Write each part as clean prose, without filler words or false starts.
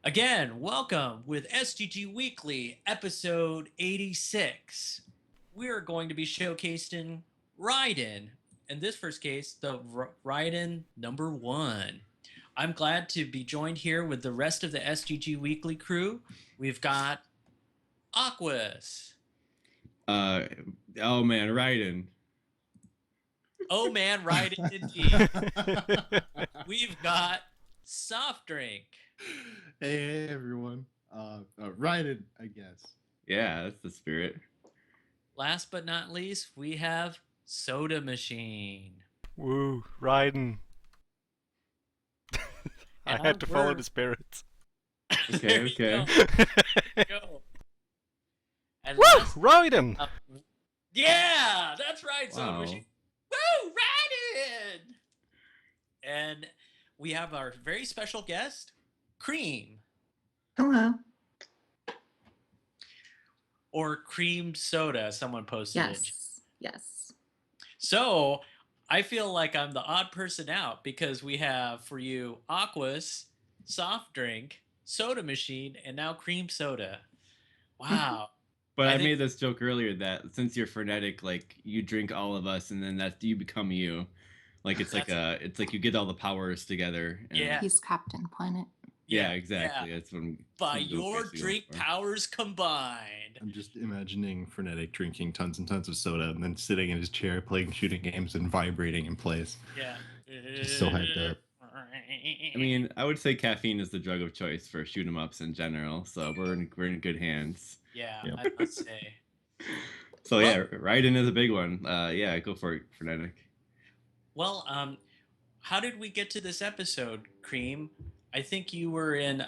Again, welcome with STG Weekly, episode 86. We're going to be showcasing Ryden. In this first case, the Ryden number 1. I'm glad to be joined here with the rest of the STG Weekly crew. We've got Aquas. Uh, oh man, Ryden. Oh man, Ryden indeed. We've got Soft Drink. Hey everyone. Ryden, I guess. Yeah, that's the spirit. Last but not least, we have Soda Machine. Woo, Ryden. I had to follow the spirits. Okay, okay. Go. And Woo, last, Ryden! yeah, that's right, Soda Wow. Machine. Woo, Ryden! And we have our very special guest, Cream. Hello. Or Cream Soda, someone posted. Yes. So I feel like I'm the odd person out because we have for you Aquas, Soft Drink, Soda Machine, and now Cream Soda. Wow. But I think- made this joke earlier that since you're frenetic, like you drink all of us, and then you become you. Like it's like you get all the powers together. And Yeah. He's Captain Planet. Yeah, exactly. That's what I'm. By that's your basically drink going for. powers combined. I'm just imagining Frenetic drinking tons and tons of soda and then sitting in his chair playing shooting games and vibrating in place. Yeah. Just so hyped up. I mean, I would say caffeine is the drug of choice for shoot 'em ups in general. So we're in good hands. Yeah, Yep. I must say. So yeah, Ryden is a big one. Yeah, go for it, frenetic. Well, how did we get to this episode, Cream? I think you were in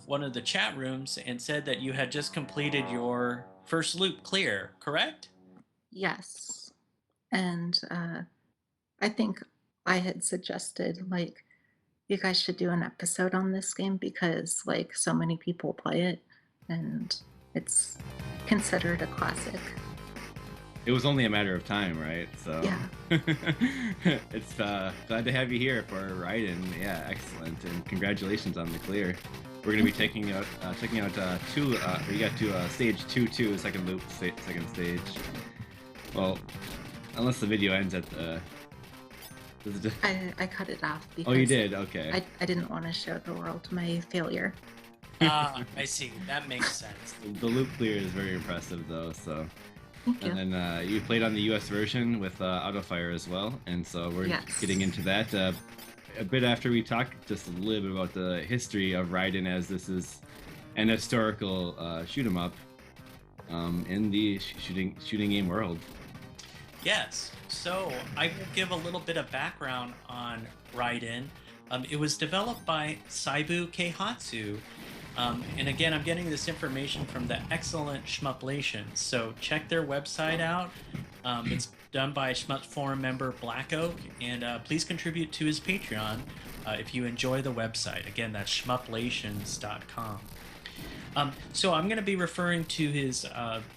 one of the chat rooms and said that you had just completed your first loop clear, correct? Yes. And I think I had suggested you guys should do an episode on this game because so many people play it and it's considered a classic. It was only a matter of time, right? So Yeah. it's glad to have you here for Ryden. Yeah, excellent, and congratulations on the clear. We're gonna be checking out two. We got to stage 2, second loop, second stage. Well, unless the video ends at the. Does it I cut it off because oh, you did. Okay. I didn't want to show the world my failure. Ah, I see. That makes sense. The loop clear is very impressive, though. So. Thank you. And then you played on the US version with Autofire as well, and so we're Yes. getting into that a bit after we talk just a little bit about the history of Ryden, as this is an historical shoot 'em up in the shooting game world. Yes. So I will give a little bit of background on Raiden. It was developed by Saibu Keihatsu. And again, I'm getting this information from the excellent Shmuplations. So check their website out. It's done by Shmup Forum member Black Oak. And please contribute to his Patreon if you enjoy the website. Again, that's shmuplations.com. So I'm going to be referring to his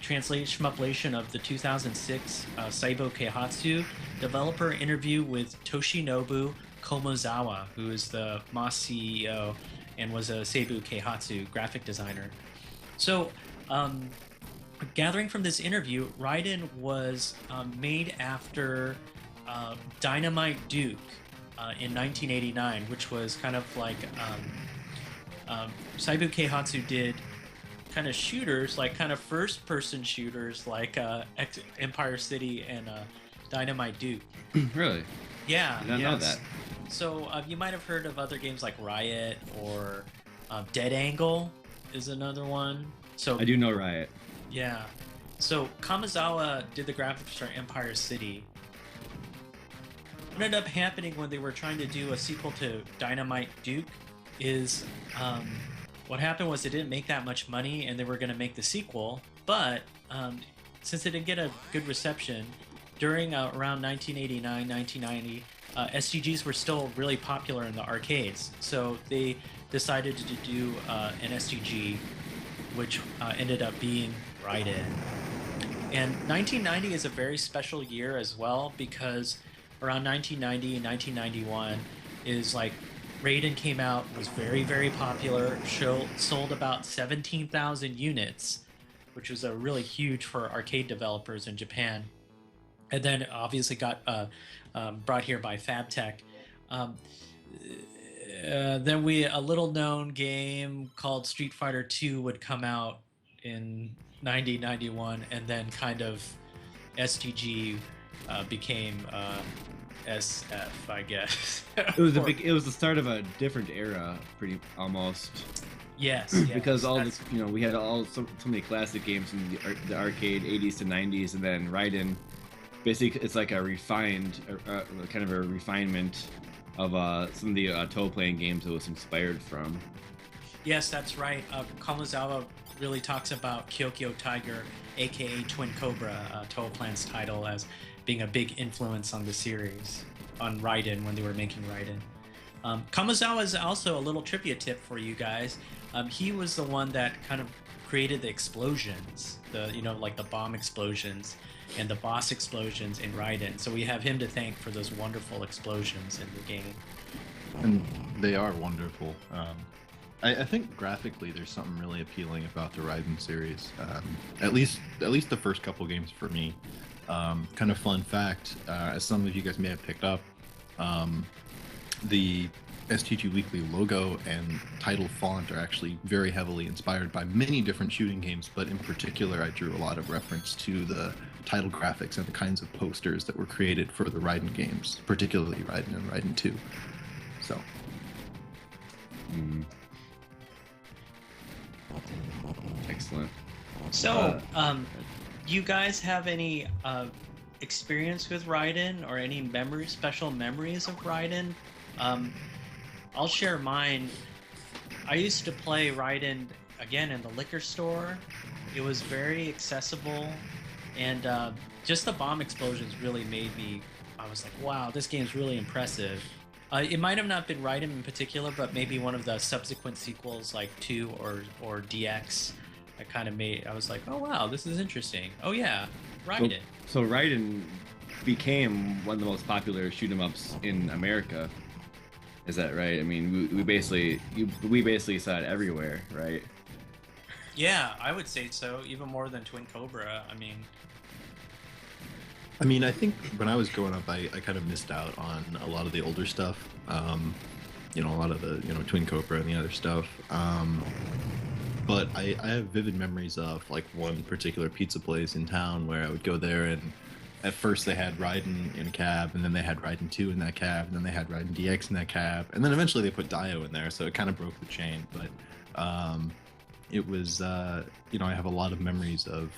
Shmuplation of the 2006 Saibo Keihatsu developer interview with Toshinobu Komozawa, who is the Moss CEO and was a Seibu Keihatsu graphic designer. So, gathering from this interview, Ryden was made after Dynamite Duke in 1989, which was kind of like Seibu Keihatsu did kind of shooters, like kind of first-person shooters, like Empire City and Dynamite Duke. Really? Yeah, I didn't know that. So you might have heard of other games like Riot or Dead Angle is another one. So I do know Riot. yeah. So Kamizawa did the graphics for Empire City. What ended up happening when they were trying to do a sequel to Dynamite Duke is what happened was they didn't make that much money and they were going to make the sequel, but since they didn't get a good reception during around 1989, 1990, STGs were still really popular in the arcades, so they decided to do an STG, which ended up being Ryden. And 1990 is a very special year as well because around 1990 and 1991 is like Raiden came out, was very, very popular, sold about 17,000 units, which was a really huge for arcade developers in Japan. And then obviously got brought here by FabTech. Um, then a little known game called Street Fighter 2 would come out in 1991, and then kind of STG became SF, I guess. It was it was the start of a different era, pretty almost. Yes, because we had so many classic games in the arcade 80s to 90s, and then Ryden, basically it's like a refined, kind of a refinement of some of the Toe playing games it was inspired from. Yes, that's right. Kamozawa really talks about Kyokyo Tiger, aka Twin Cobra, Toe Plan's title, as being a big influence on the series, on Ryden when they were making Ryden. Kamozawa is also a little trivia tip for you guys. He was the one that kind of created the explosions, like the bomb explosions and the boss explosions in Ryden. So we have him to thank for those wonderful explosions in the game. And they are wonderful. I think graphically there's something really appealing about the Raiden series. At least the first couple games for me. Kind of fun fact, as some of you guys may have picked up, the STG Weekly logo and title font are actually very heavily inspired by many different shooting games, but in particular I drew a lot of reference to the title graphics and the kinds of posters that were created for the Ryden games, particularly Ryden and Ryden 2. So. Excellent. So, you guys have any experience with Ryden or any special memories of Ryden? I'll share mine. I used to play Ryden again in the liquor store. It was very accessible, and just the bomb explosions really made me. I was like, wow, this game's really impressive. It might have not been Ryden in particular, but maybe one of the subsequent sequels like 2 or DX. I was like, oh wow, this is interesting. Oh yeah, Ryden. So Ryden became one of the most popular shoot 'em ups in America. Is that right? I mean, we basically saw it everywhere, right? Yeah, I would say so. Even more than Twin Cobra. I mean, I think when I was growing up, I kind of missed out on a lot of the older stuff. A lot of the Twin Cobra and the other stuff. But I have vivid memories of like one particular pizza place in town where I would go there, and at first they had Ryden in a cab, and then they had Ryden 2 in that cab, and then they had Ryden DX in that cab, and then eventually they put Dio in there, so it kind of broke the chain. But it was, I have a lot of memories of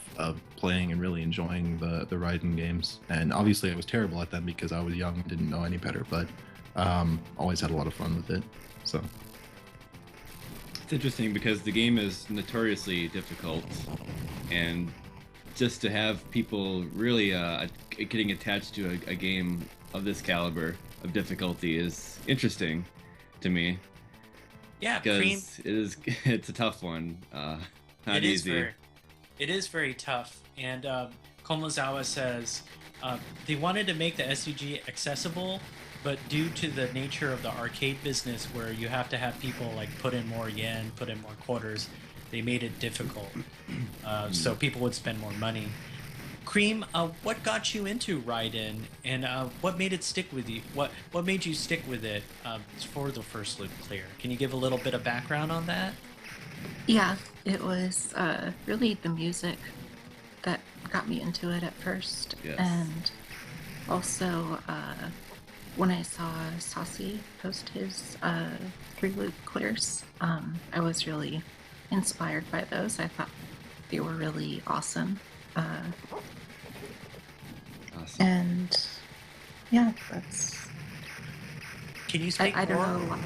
playing and really enjoying the Ryden games. And obviously I was terrible at them because I was young and didn't know any better, but always had a lot of fun with it. So. It's interesting because the game is notoriously difficult, and just to have people really getting attached to a game of this caliber of difficulty is interesting to me. Yeah, because it's a tough one. Not easy. It is very tough, and Komozawa says they wanted to make the SUG accessible, but due to the nature of the arcade business where you have to have people like put in more yen, put in more quarters, they made it difficult. So people would spend more money. Cream, what got you into Ryden, and what made it stick with you? What made you stick with it for the first loop clear? Can you give a little bit of background on that? Yeah, it was really the music that got me into it at first. Yes. And also when I saw Saucy post his 3-loop clears, I was really inspired by those. I thought they were really awesome. Awesome. And yeah, that's. Can you speak I don't more know.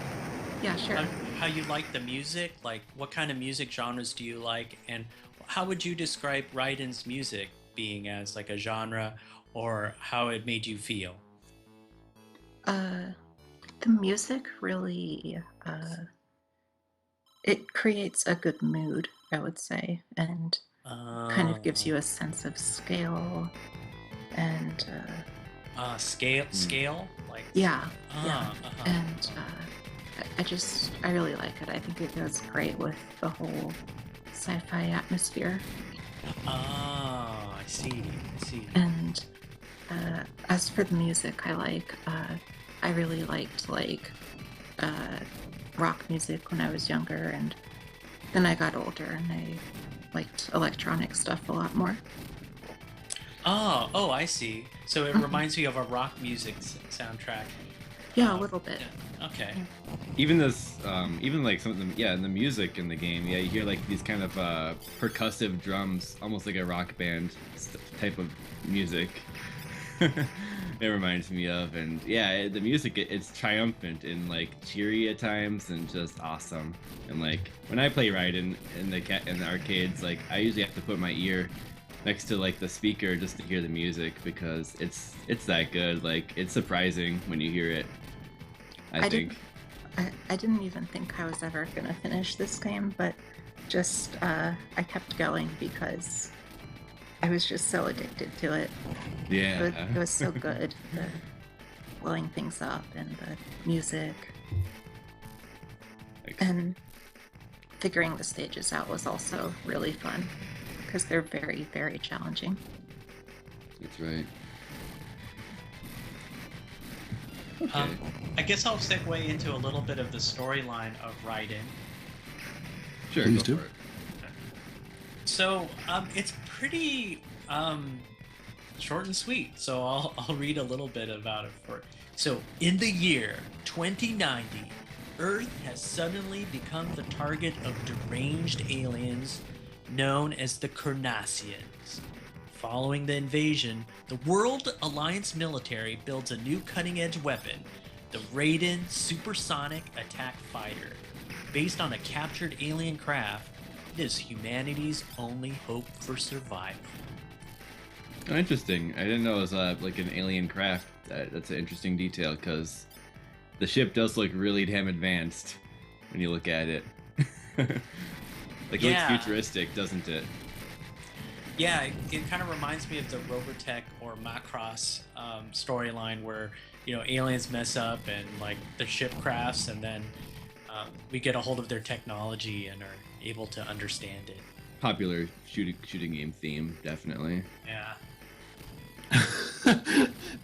Yeah, sure. how you like the music? Like, what kind of music genres do you like, and how would you describe Ryden's music being as like a genre, or how it made you feel? The music really it creates a good mood, I would say, and kind of gives you a sense of scale and scale like yeah. uh-huh. And I really like it. I think it goes great with the whole sci-fi atmosphere. Oh, I see. I see. And as for the music, I really liked rock music when I was younger, and then I got older and I liked electronic stuff a lot more. Oh, I see. So it reminds me of a rock music soundtrack. Yeah, a little bit. Yeah. Okay. Even this, even like some of the, yeah, in the music in the game, yeah, you hear like these kind of percussive drums, almost like a rock band type of music. It reminds me of, and yeah, the music it's triumphant and like cheery at times and just awesome. And like when I play Ryden in the arcades, like I usually have to put my ear next to like the speaker just to hear the music because it's that good. Like it's surprising when you hear it. I think. I didn't even think I was ever gonna finish this game, but just I kept going because I was just so addicted to it. Yeah. It was so good. The blowing things up and the music. And figuring the stages out was also really fun because they're very, very challenging. That's right. Okay. I guess I'll segue into a little bit of the storyline of Raiden. Sure. Please go do. for it. So it's pretty short and sweet. So I'll read a little bit about it for. So in the year 2090, Earth has suddenly become the target of deranged aliens known as the Carnassians. Following the invasion, the World Alliance military builds a new cutting-edge weapon, the Raiden Supersonic Attack Fighter. Based on a captured alien craft, it is humanity's only hope for survival. Oh, interesting. I didn't know it was like an alien craft. That's an interesting detail because the ship does look really damn advanced when you look at it. Like it looks futuristic, doesn't it? Yeah, it kind of reminds me of the Robotech or Macross storyline where, you know, aliens mess up and like the ship crafts and then we get a hold of their technology and are able to understand it. Popular shooting game theme, definitely. Yeah.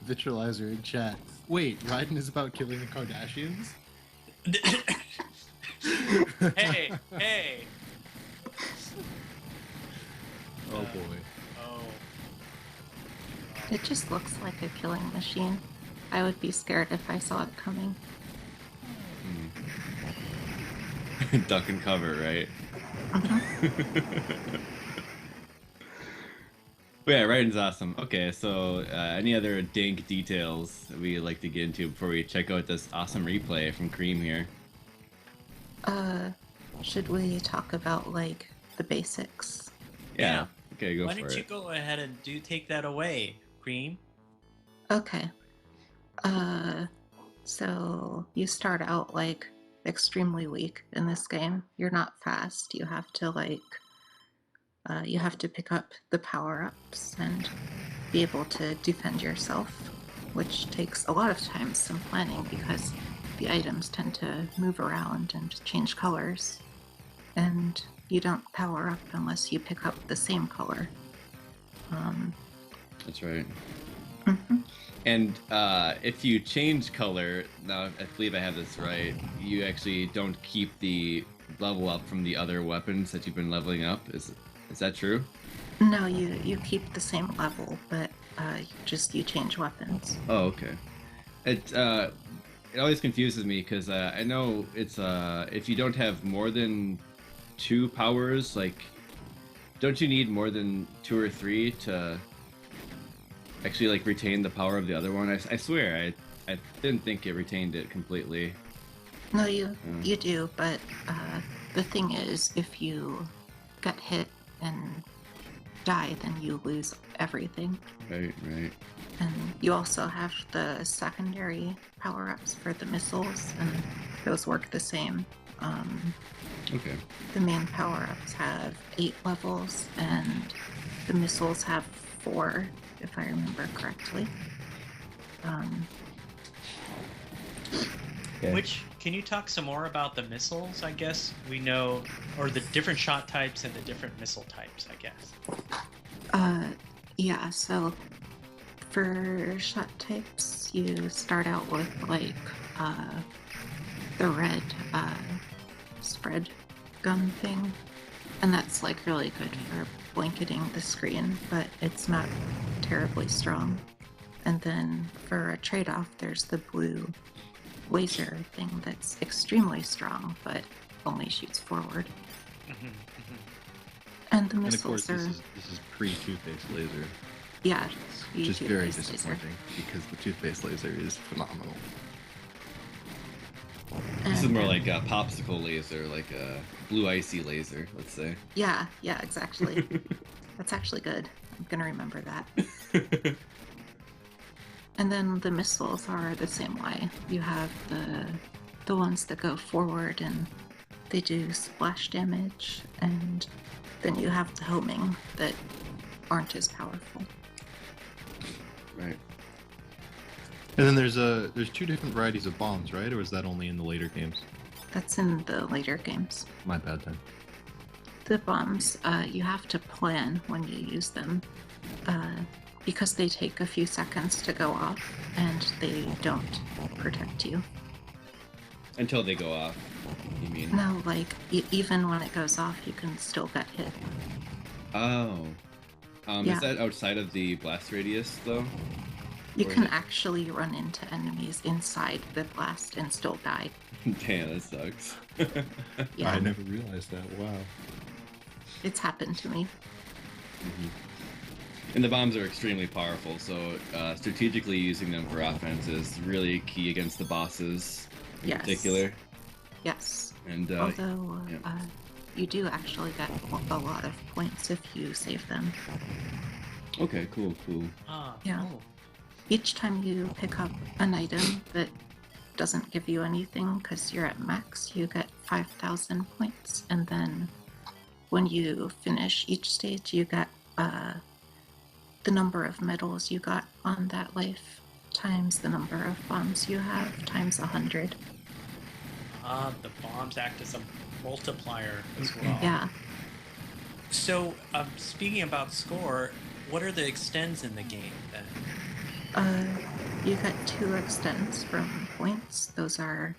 Vitralizer in chat. Wait, Ryden is about killing the Kardashians? Hey! Oh boy. Oh. It just looks like a killing machine. I would be scared if I saw it coming. Duck and cover, right? But yeah, Raiden's awesome. Okay, so any other dank details that we'd like to get into before we check out this awesome replay from Cream here? Should we talk about like the basics? Yeah. Okay, go Why for don't you it. go ahead and take that away, Cream? Okay. So you start out like extremely weak in this game. You're not fast. You have to pick up the power-ups and be able to defend yourself, which takes a lot of time, some planning, because the items tend to move around and change colors. And you don't power up unless you pick up the same color. That's right. Mhm. And if you change color, now I believe I have this right, you actually don't keep the level up from the other weapons that you've been leveling up. Is that true? No, you keep the same level, but you change weapons. Oh, okay. It always confuses me because I know it's if you don't have more than 2 powers, like, don't you need more than 2 or 3 to actually like retain the power of the other one? I swear I didn't think it retained it completely. No, you do, but the thing is, if you get hit and die, then you lose everything. Right. And you also have the secondary power-ups for the missiles, and those work the same. Okay. The main power-ups have 8 levels, and the missiles have 4, if I remember correctly. Okay. Which can you talk some more about the missiles? I guess we know, or the different shot types and the different missile types, I guess. Yeah, so for shot types, you start out with like the red spread gun thing, and that's like really good for blanketing the screen, but it's not terribly strong. And then for a trade-off, there's the blue laser thing that's extremely strong, but only shoots forward. And the And of missiles course, are this is pre-toothpaste laser. yeah, Which is very toothpaste laser. disappointing because the toothpaste laser is phenomenal. This is And, more like a popsicle laser, like a blue icy laser, let's say. yeah, exactly. That's actually good. I'm gonna remember that. And then the missiles are the same way. You have the ones that go forward and they do splash damage, and then you have the homing that aren't as powerful. Right. And then there's two different varieties of bombs, right? Or is that only in the later games? That's in the later games. My bad then. The bombs, you have to plan when you use them, because they take a few seconds to go off, and they don't protect you. Until they go off, you mean? No, like, even when it goes off, you can still get hit. Oh. Yeah. Is that outside of the blast radius, though? You Or is can it- actually run into enemies inside the blast and still die. Damn, that sucks. Yeah, I never realized that. Wow. it's happened to me. And the bombs are extremely powerful, so strategically using them for offense is really key against the bosses in Yes. particular. Yes. And Although, yeah. you do actually get a lot of points if you save them. Okay, cool. Ah, Yeah. cool. Each time you pick up an item that doesn't give you anything because you're at max, you get 5,000 points. And then when you finish each stage, you get the number of medals you got on that life times the number of bombs you have times 100. The bombs act as a multiplier as well. Yeah. So, speaking about score, what are the extends in the game then? You get 2 extends from points. Those are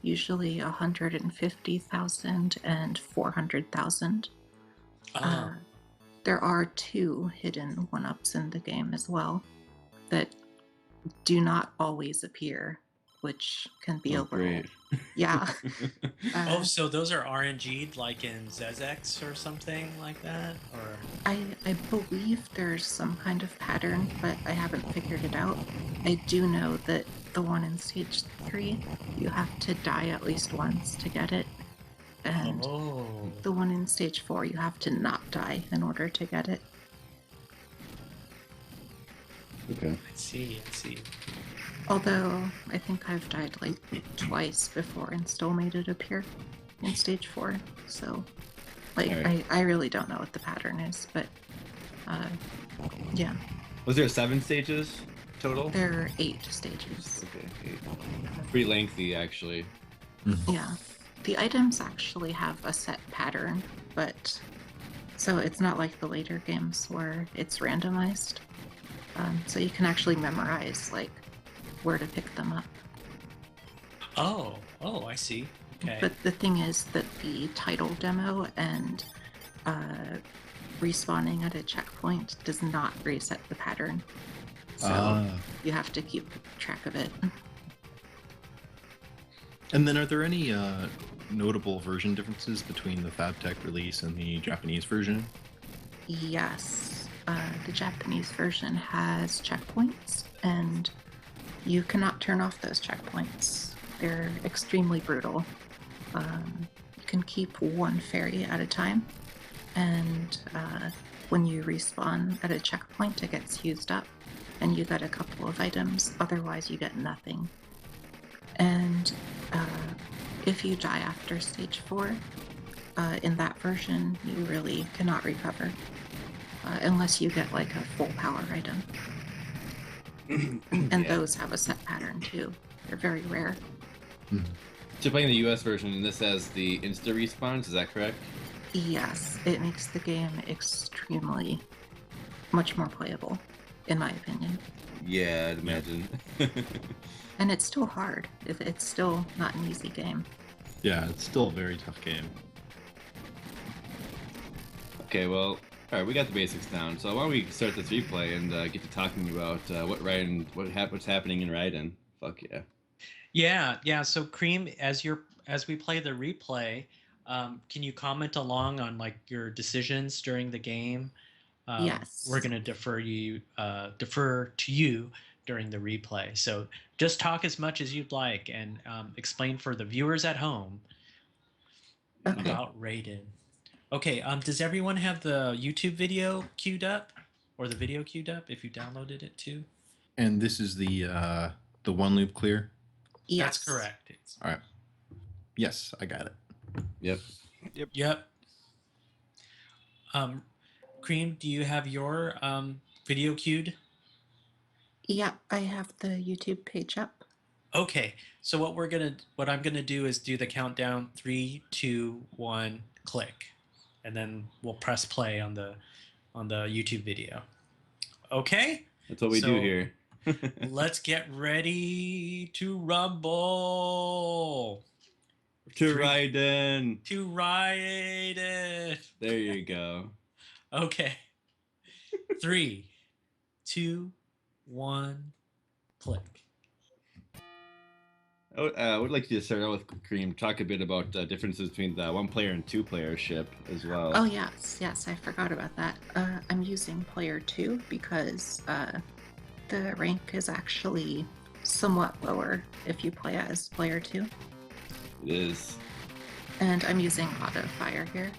usually 150,000 and 400,000. Ah, There are 2 hidden 1-ups in the game as well that do not always appear, which can be a Oh, little... great. Yeah. oh, so those are RNG'd like in ZX or something like that? Or I believe there's some kind of pattern, but I haven't figured it out. I do know that the one in stage 3, you have to die at least once to get it. And oh, the one in stage 4, you have to not die in order to get it. Okay. I see. Although I think I've died like twice before and still made it appear in stage 4. So, like, Alright. I really don't know what the pattern is, but yeah, Was there 7 stages total? there are 8 stages. Okay, 8. Pretty lengthy, actually. Yeah. The items actually have a set pattern, but so it's not like the later games where it's randomized. So you can actually memorize like where to pick them up. Oh, I see. Okay. But the thing is that the title demo and respawning at a checkpoint does not reset the pattern. So you have to keep track of it. And then are there any notable version differences between the FabTech release and the Japanese version? Yes. The Japanese version has checkpoints, and you cannot turn off those checkpoints. They're extremely brutal. You can keep 1 fairy at a time, and when you respawn at a checkpoint, it gets used up, and you get a couple of items. Otherwise, you get nothing. And if you die after stage 4, in that version, you really cannot recover. Unless you get like a full power item. And Yeah. those have a set pattern too. They're very rare. So playing the US version, and this has the insta respawns, is that correct? Yes, it makes the game extremely much more playable, in my opinion. Yeah, I'd imagine. And it's still hard. It's still not an easy game. Yeah, it's still a very tough game. Okay, well, alright, we got the basics down. So why don't we start this replay and get to talking about what's happening in Ryden. Fuck yeah. Yeah. So Cream, as we play the replay, can you comment along on like your decisions during the game? Yes. We're gonna defer to you during the replay. So just talk as much as you'd like and explain for the viewers at home Okay. about Raiden. Okay. Does everyone have the YouTube video queued up, or the video queued up if you downloaded it too? And this is the one loop clear. Yes. That's correct. All right. Yes, I got it. Yep. Cream, do you have your video queued? Yeah, I have the YouTube page up. Okay. So what I'm gonna do is do the countdown 3, 2, 1, click, and then we'll press play on the YouTube video. Okay. That's what we do here. Let's get ready to rumble. To Ryden. To Ryden. There you go. Okay. 3, 2, 1, click. I would like to start out with Cream, talk a bit about differences between the 1-player and 2-player ship as well. Oh yes, I forgot about that. I'm using player 2 because the rank is actually somewhat lower if you play as player 2. It is. And I'm using auto fire here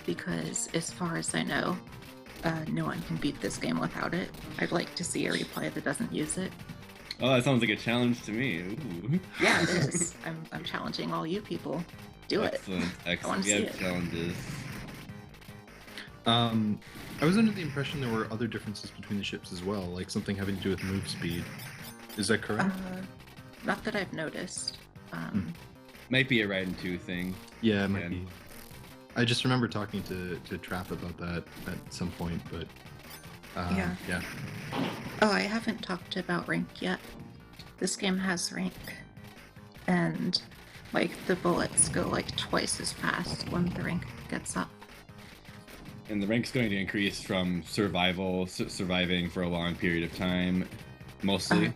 because, as far as I know, no one can beat this game without it. I'd like to see a replay that doesn't use it. Oh, that sounds like a challenge to me. Ooh. Yeah, it is. I'm challenging all you people. Do it. Excellent. We have challenges. I was under the impression there were other differences between the ships as well, like something having to do with move speed. Is that correct? Not that I've noticed. Might be a Ryden 2 thing. Yeah, it might be. I just remember talking to Trap about that at some point, but yeah. Oh, I haven't talked about rank yet. This game has rank, and like the bullets go like twice as fast when the rank gets up. And the rank's going to increase from surviving for a long period of time, mostly.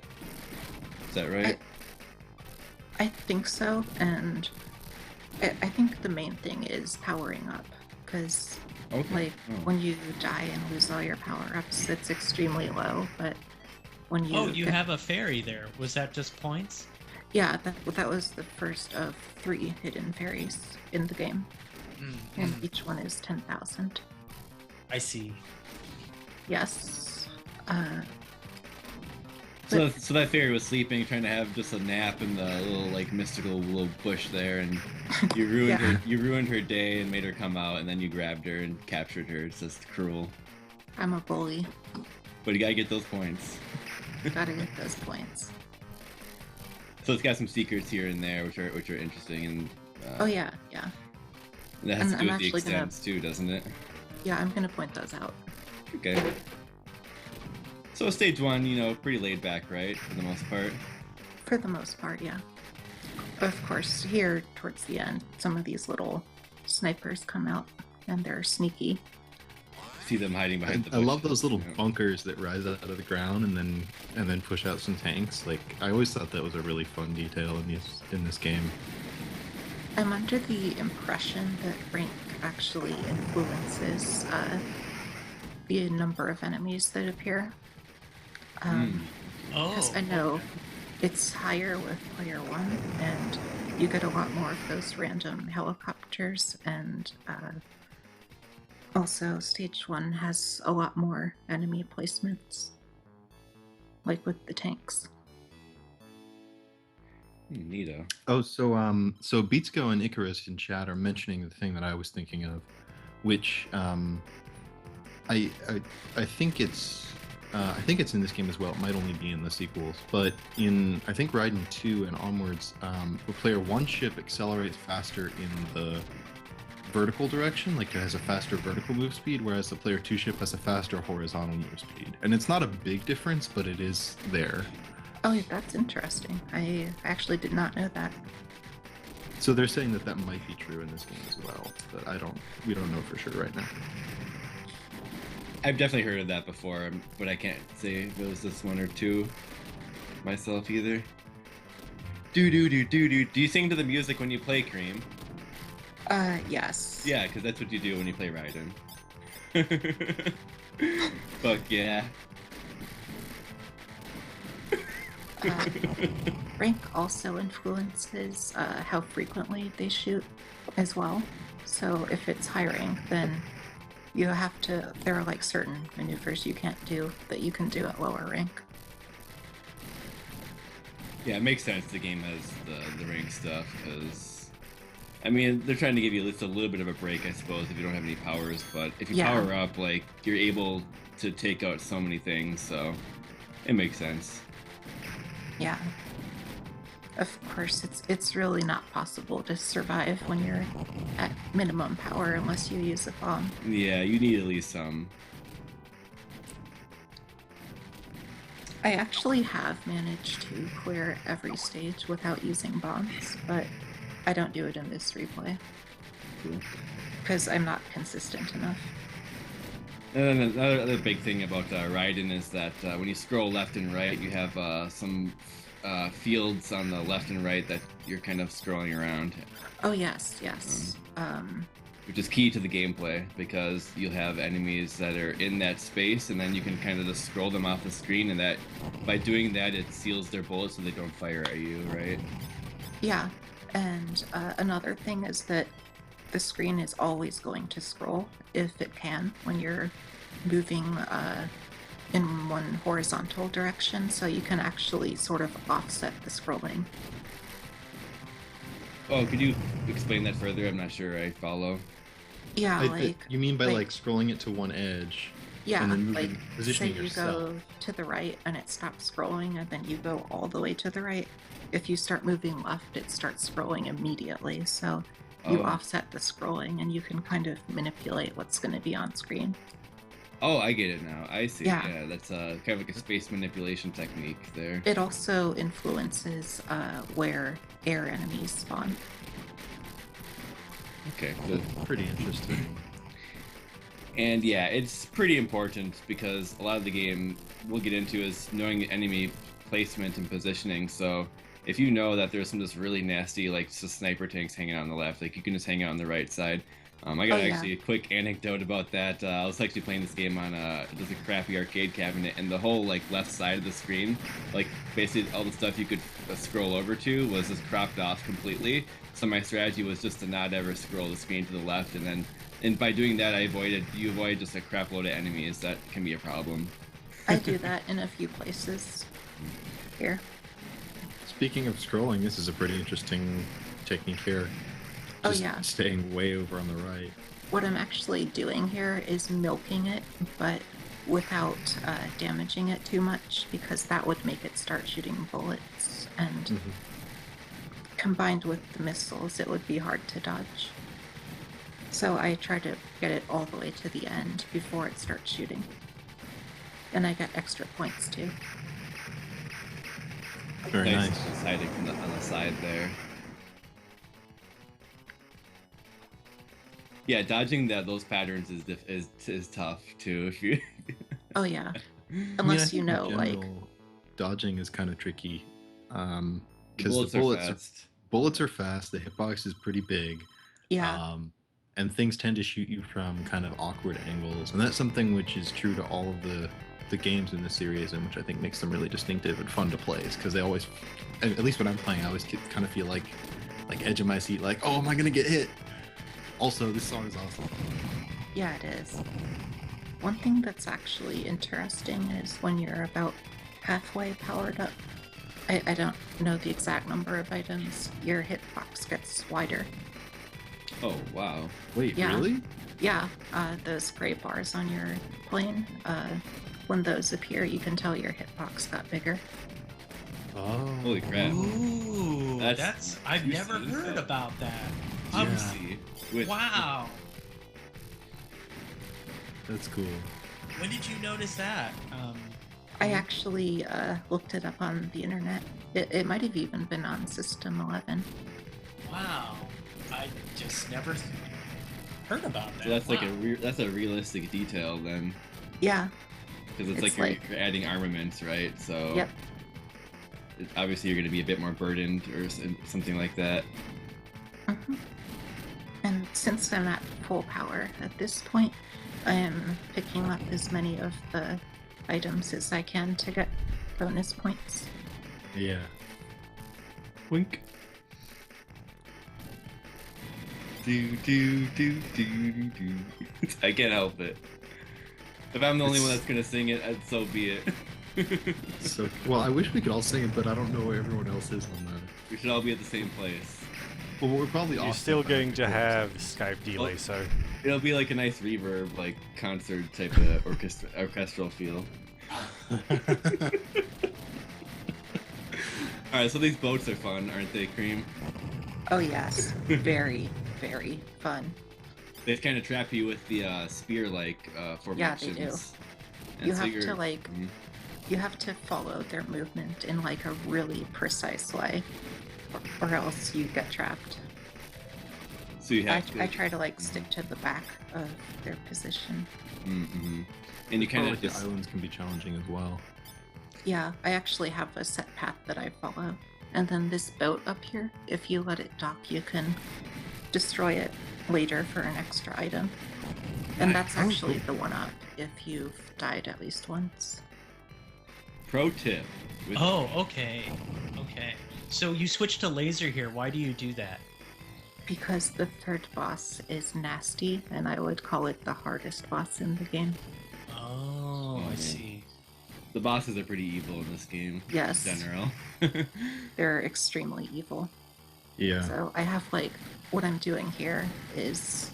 Is that right? I think so, and I think the main thing is powering up, because when you die and lose all your power-ups, it's extremely low, but when you... Oh, you have a fairy there. Was that just points? Yeah, that was the first of 3 hidden fairies in the game, and each one is 10,000. I see. Yes. So that fairy was sleeping, trying to have just a nap in the little like mystical little bush there, and you ruined her. You ruined her day and made her come out, and then you grabbed her and captured her. It's just cruel. I'm a bully. But you gotta get those points. Gotta get those points. So it's got some secrets here and there, which are interesting, and oh yeah. And that has to do with the extents too, doesn't it? Yeah, I'm gonna point those out. Okay. So stage 1, pretty laid back, right, for the most part? For the most part, yeah. Of course, here towards the end, some of these little snipers come out, and they're sneaky. See them hiding behind the I love those little bunkers that rise out of the ground and then push out some tanks. Like, I always thought that was a really fun detail in this game. I'm under the impression that rank actually influences the number of enemies that appear. Because I know it's higher with player 1, and you get a lot more of those random helicopters, and also stage 1 has a lot more enemy placements, like with the tanks. Neato. Oh, so Beatsco and Icarus in chat are mentioning the thing that I was thinking of, which I think it's I think it's in this game as well. It might only be in the sequels, but in I think Raiden 2 and onwards, the player 1 ship accelerates faster in the vertical direction, like it has a faster vertical move speed, whereas the player 2 ship has a faster horizontal move speed. And it's not a big difference, but it is there. Oh, yeah, that's interesting. I actually did not know that. So they're saying that that might be true in this game as well, but we don't know for sure right now. I've definitely heard of that before, but I can't say if it was this one or two myself either. Do. Do you sing to the music when you play Cream? Yes. Yeah, because that's what you do when you play Ryden. Fuck yeah. Rank also influences how frequently they shoot as well. So if it's high rank, then you have to, there are like certain maneuvers you can't do that you can do at lower rank. Yeah, it makes sense the game has the rank stuff, because I mean, they're trying to give you at least a little bit of a break, I suppose, if you don't have any powers, but if you power up, like, you're able to take out so many things, so it makes sense. Yeah. Of course, it's really not possible to survive when you're at minimum power unless you use a bomb. Yeah, you need at least some. I actually have managed to clear every stage without using bombs, but I don't do it in this replay because I'm not consistent enough. And another big thing about Ryden is that when you scroll left and right, you have some fields on the left and right that you're kind of scrolling around. Oh yes. Which is key to the gameplay, because you'll have enemies that are in that space, and then you can kind of just scroll them off the screen, and that by doing that, it seals their bullets so they don't fire at you, right? Yeah, and another thing is that the screen is always going to scroll if it can when you're moving in one horizontal direction, so you can actually sort of offset the scrolling. Oh, could you explain that further? I'm not sure I follow. Yeah, you mean by like scrolling it to one edge? Yeah, and then moving, like positioning say you yourself. go to the right and it stops scrolling, and then you go all the way to the right. If you start moving left, it starts scrolling immediately. So you offset the scrolling, and you can kind of manipulate what's going to be on screen. Oh, I get it now. I see. Yeah. That's kind of like a space manipulation technique there. It also influences where air enemies spawn. Okay, good. Pretty interesting. And yeah, it's pretty important, because a lot of the game we'll get into is knowing enemy placement and positioning. So if you know that there's some just really nasty, like, just sniper tanks hanging out on the left, like, you can just hang out on the right side. I got actually a quick anecdote about that. I was actually playing this game on just a crappy arcade cabinet, and the whole like left side of the screen, like basically all the stuff you could scroll over to was just cropped off completely. So my strategy was just to not ever scroll the screen to the left, and by doing that, you avoid just a crap load of enemies that can be a problem. I do that in a few places here. Speaking of scrolling, this is a pretty interesting technique here. Just staying way over on the right. What I'm actually doing here is milking it, but without damaging it too much, because that would make it start shooting bullets, and combined with the missiles, it would be hard to dodge. So I try to get it all the way to the end before it starts shooting. And I get extra points too. Very nice. Hiding on the side there. Yeah, dodging those patterns is tough too. If you. Oh yeah, unless you know, like, dodging is kind of tricky, Bullets because the are fast. Bullets are fast. The hitbox is pretty big. Yeah. And things tend to shoot you from kind of awkward angles, and that's something which is true to all of the games in the series, and which I think makes them really distinctive and fun to play. Is because they always, at least when I'm playing, I always kind of feel like edge of my seat, like, oh, am I gonna get hit? Also, this song is awesome. Yeah, it is. One thing that's actually interesting is when you're about halfway powered up, I don't know the exact number of items, your hitbox gets wider. Oh, wow. Wait, Yeah. really? Yeah, those gray bars on your plane, when those appear, you can tell your hitbox got bigger. Oh, Holy crap! Ooh, That's I've juicy never heard info. about that. Yeah. Juicy. With, Wow. that's cool. When did you notice that? I actually looked it up on the internet. It might have even been on System 11. Wow. I just never heard about that. So that's like Wow. that's a realistic detail then, Yeah. because it's, It's like you're adding armaments, right? So Yep. obviously you're going to be a bit more burdened or something like that. hmm And since I'm at full power at this point, I am picking up as many of the items as I can to get bonus points. Yeah. Wink. Do. I can't help it. If I'm the only one that's gonna sing it, so be it. So well, I wish we could all sing it, but I don't know where everyone else is on that. We should all be at the same place. Well, we're probably You're off still by going to 50%. have Skype delay, so It'll be like a nice reverb, like concert type of orchestral feel. Alright, so these boats are fun, aren't they, Cream? Oh yes, very, very fun. They kind of trap you with the spear-like Yeah, they formations. do. And You so have you're- to like, Mhm. you have to follow their movement in like a really precise way, or else you get trapped. So you I, have to. I try to like stick to the back of their position. Mm-hmm. And you kind Like of the just. islands can be challenging as well. Yeah, I actually have a set path that I follow. And then this boat up here, if you let it dock, you can destroy it later for an extra item. And that's Oh, actually cool. the one up if you've died at least once. Pro tip. With Oh, okay. Okay. So you switched to laser here. Why do you do that? Because the third boss is nasty, and I would call it the hardest boss in the game. Oh, I Mhm. see. The bosses are pretty evil in this game. Yes. In general. They're extremely evil. Yeah. So I have like, what I'm doing here is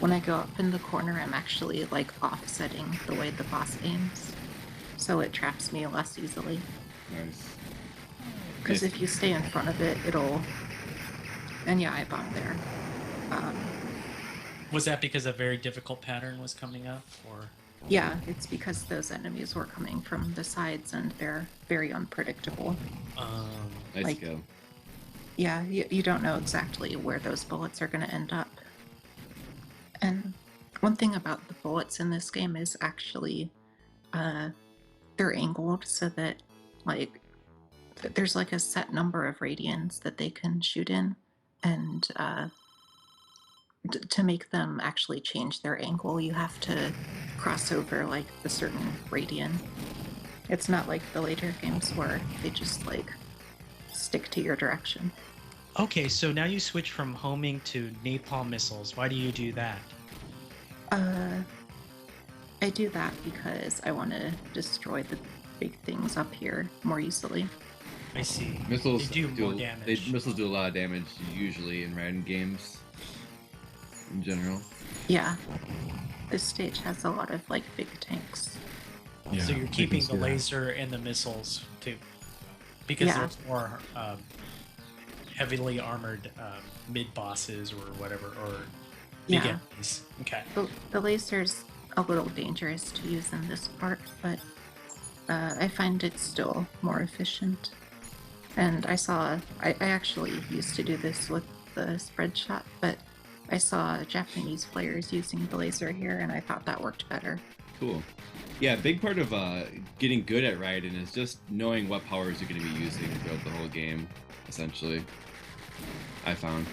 when I go up in the corner, I'm actually like offsetting the way the boss aims. So it traps me less easily. Nice. Because Yes. if you stay in front of it, it'll. And yeah, I bombed there. Was that because a very difficult pattern was coming up, or? Yeah, it's because those enemies were coming from the sides and they're very unpredictable. Nice Like- go. Yeah, you don't know exactly where those bullets are going to end up. And one thing about the bullets in this game is actually they're angled so that like there's like a set number of radians that they can shoot in, and to make them actually change their angle, you have to cross over like the certain radian. It's not like the later games where they just like stick to your direction. Okay, so now you switch from homing to napalm missiles. Why do you do that? I do that because I want to destroy the big things up here more easily. I see. Missiles They do more damage. Missiles do a lot of damage usually in Ryden games. In general. Yeah. This stage has a lot of like big tanks. Yeah, So I you're can keeping see the that. laser and the missiles too, because Yeah. there's more heavily armored mid bosses or whatever, or big Yeah. enemies. Okay. The laser's a little dangerous to use in this part, but I find it still more efficient. And I actually used to do this with the spread shot, but I saw Japanese players using the laser here, and I thought that worked better. Cool. Yeah, a big part of getting good at Raiden is just knowing what powers you're going to be using throughout the whole game, essentially. I found.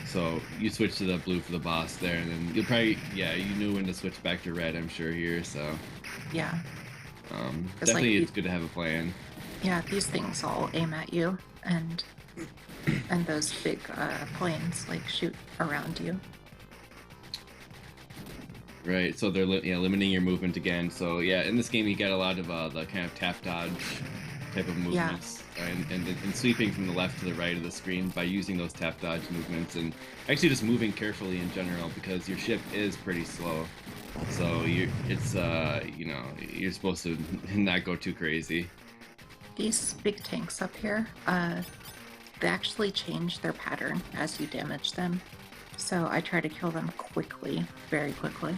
So you switch to the blue for the boss there, and then you'll probably, you knew when to switch back to red, I'm sure, here, so. Yeah. Definitely like, it's good to have a plan. Yeah, these things all aim at you, and those big planes like shoot around you. Right, so they're limiting your movement again. So yeah, in this game you get a lot of the kind of tap dodge type of movements, and sweeping from the left to the right of the screen by using those tap dodge movements, and actually just moving carefully in general because your ship is pretty slow. So you're supposed to not go too crazy. These big tanks up here, they actually change their pattern as you damage them. So I try to kill them quickly, very quickly.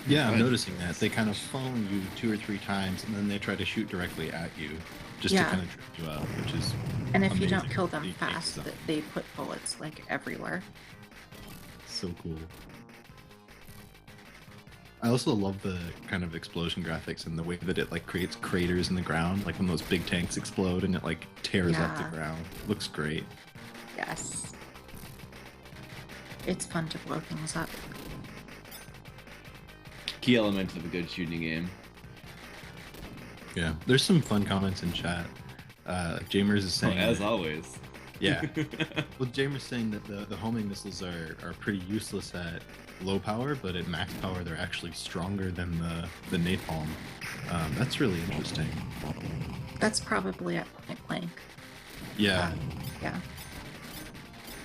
Yeah, I'm noticing that. They kind of phone you 2 or 3 times, and then they try to shoot directly at you, just to Yeah. kind of trip you out, which is And if you amazing. don't kill them You can't fast, stop. they put bullets like everywhere. So cool. I also love the kind of explosion graphics and the way that it like creates craters in the ground, like when those big tanks explode and it like tears up Yeah. the ground. Looks great. Yes. It's fun to blow things up. Key element of a good shooting game. Yeah, there's some fun comments in chat. Like Jamers is saying, As always. yeah. Well, Jamers saying that the homing missiles are pretty useless at low power, but at max power they're actually stronger than the napalm. That's really interesting. That's probably at point blank. Yeah. Yeah.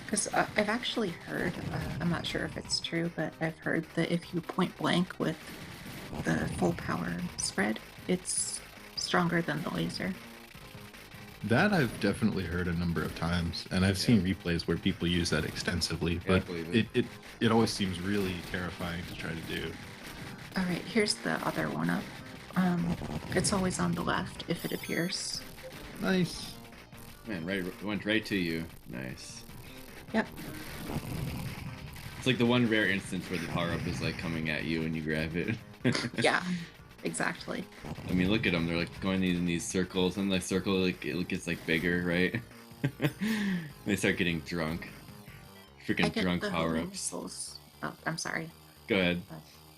Because I've actually heard, I'm not sure if it's true, but I've heard that if you point blank with the full power spread, it's stronger than the laser. That I've definitely heard a number of times, and I've seen replays where people use that extensively, but believe it. it always seems really terrifying to try to do. All right, here's the other one up. It's always on the left if it appears. Nice. Man, went right to you. Nice. Yep. It's like the one rare instance where the power up is like coming at you and you grab it. Yeah, exactly. I mean, look at them. They're like going in these circles, and the circle like it gets like bigger, right? They start getting drunk. I Freaking get drunk the power homing ups. missiles. Oh, I'm sorry. Go ahead.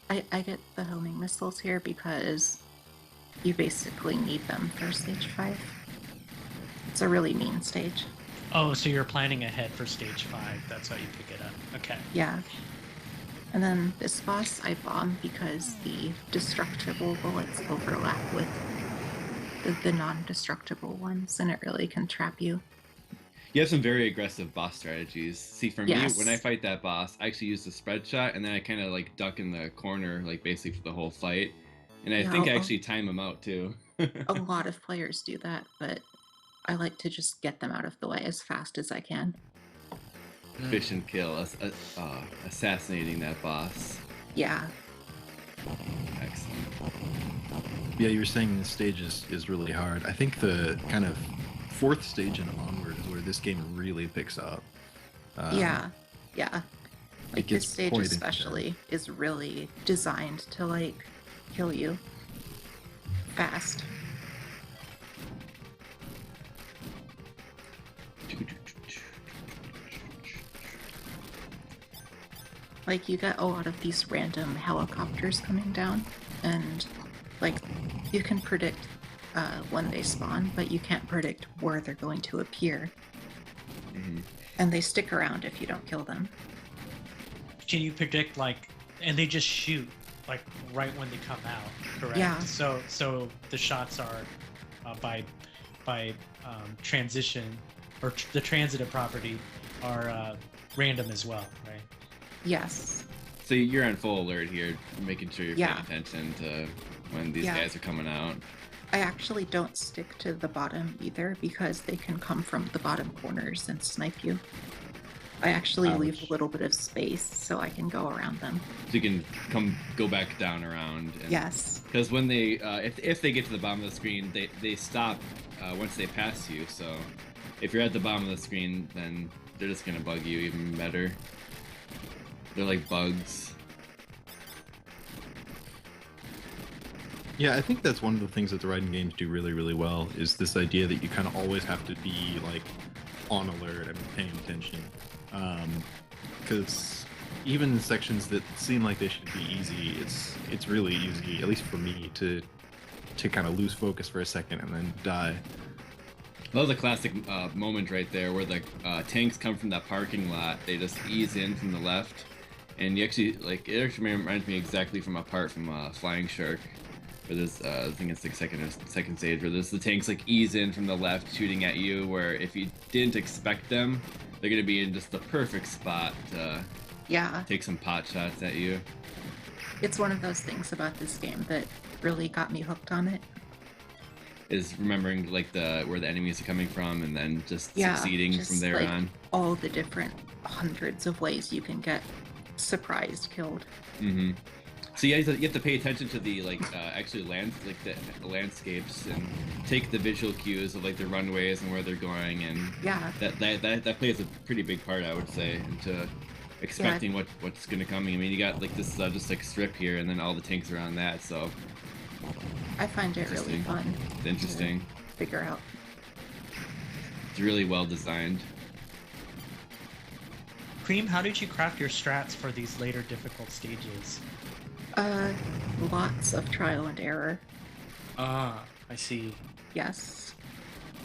I get the homing missiles here because you basically need them for stage 5. It's a really mean stage. Oh, so you're planning ahead for stage 5. That's how you pick it up. Okay. Yeah. And then this boss I bomb because the destructible bullets overlap with the non-destructible ones, and it really can trap you. You have some very aggressive boss strategies. See, for Yes. me, when I fight that boss, I actually use the spread shot, and then I kind of like duck in the corner, like basically for the whole fight. And I Yeah, think I I'll- actually time them out too. A lot of players do that, but I like to just get them out of the way as fast as I can. Fish and kill, assassinating that boss. Yeah. Excellent. Yeah, you were saying this stage is really hard. I think the kind of 4th stage and onward is where this game really picks up. Yeah. Like gets this stage quite intense. especially is really designed to like kill you fast. Like you get a lot of these random helicopters coming down, and like you can predict when they spawn, but you can't predict where they're going to appear. Mhm. And they stick around if you don't kill them. Can you predict and they just shoot like right when they come out, correct? Yeah. So the shots are by transition or the transitive property are random as well, right? Yes. So you're on full alert here, making sure you're Yeah. paying attention to when these Yeah. guys are coming out. I actually don't stick to the bottom either because they can come from the bottom corners and snipe you. I actually leave Ouch. a little bit of space so I can go around them. So you can go back down around. And, Yes. Because when they, if they get to the bottom of the screen, they stop once they pass you. So if you're at the bottom of the screen, then they're just gonna bug you even better. They're like bugs. Yeah, I think that's one of the things that the Ryden games do really, really well is this idea that you kind of always have to be like on alert and paying attention. Because even in sections that seem like they should be easy, it's really easy, at least for me, to kind of lose focus for a second and then die. That was a classic moment right there where the tanks come from that parking lot. They just ease in from the left, and you actually it actually reminds me exactly from a part from Flying Shark. Where there's, I think it's the second stage, where there's the tanks like ease in from the left, shooting at you. Where if you didn't expect them, they're gonna be in just the perfect spot to Yeah. take some pot shots at you. it's one of those things about this game that really got me hooked on it. Is remembering like where the enemies are coming from, and then just Yeah, succeeding just from there like on. all the different hundreds of ways you can get surprised killed. Mm-hmm. So you have to pay attention to the actually the landscapes, and take the visual cues of like the runways and where they're going, and Yeah. that plays a pretty big part, I would say, into expecting what's gonna come. I mean, you got like this just like strip here, and then all the tanks around that. So I find it really fun. It's interesting. To figure out. It's really well designed. Cream, how did you craft your strats for these later difficult stages? Lots of trial and error. Ah, I see. Yes.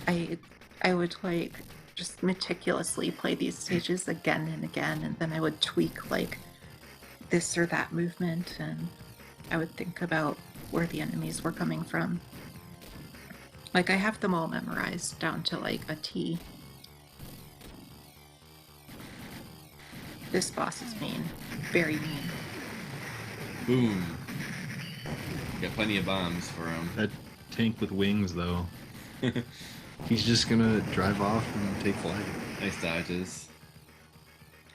I would like just meticulously play these stages again and again, and then I would tweak like this or that movement, and I would think about where the enemies were coming from. Like, I have them all memorized down to like a T. This boss is mean. Very mean. Boom. Got plenty of bombs for him. That tank with wings, though. He's just gonna drive off and take flight. Nice dodges.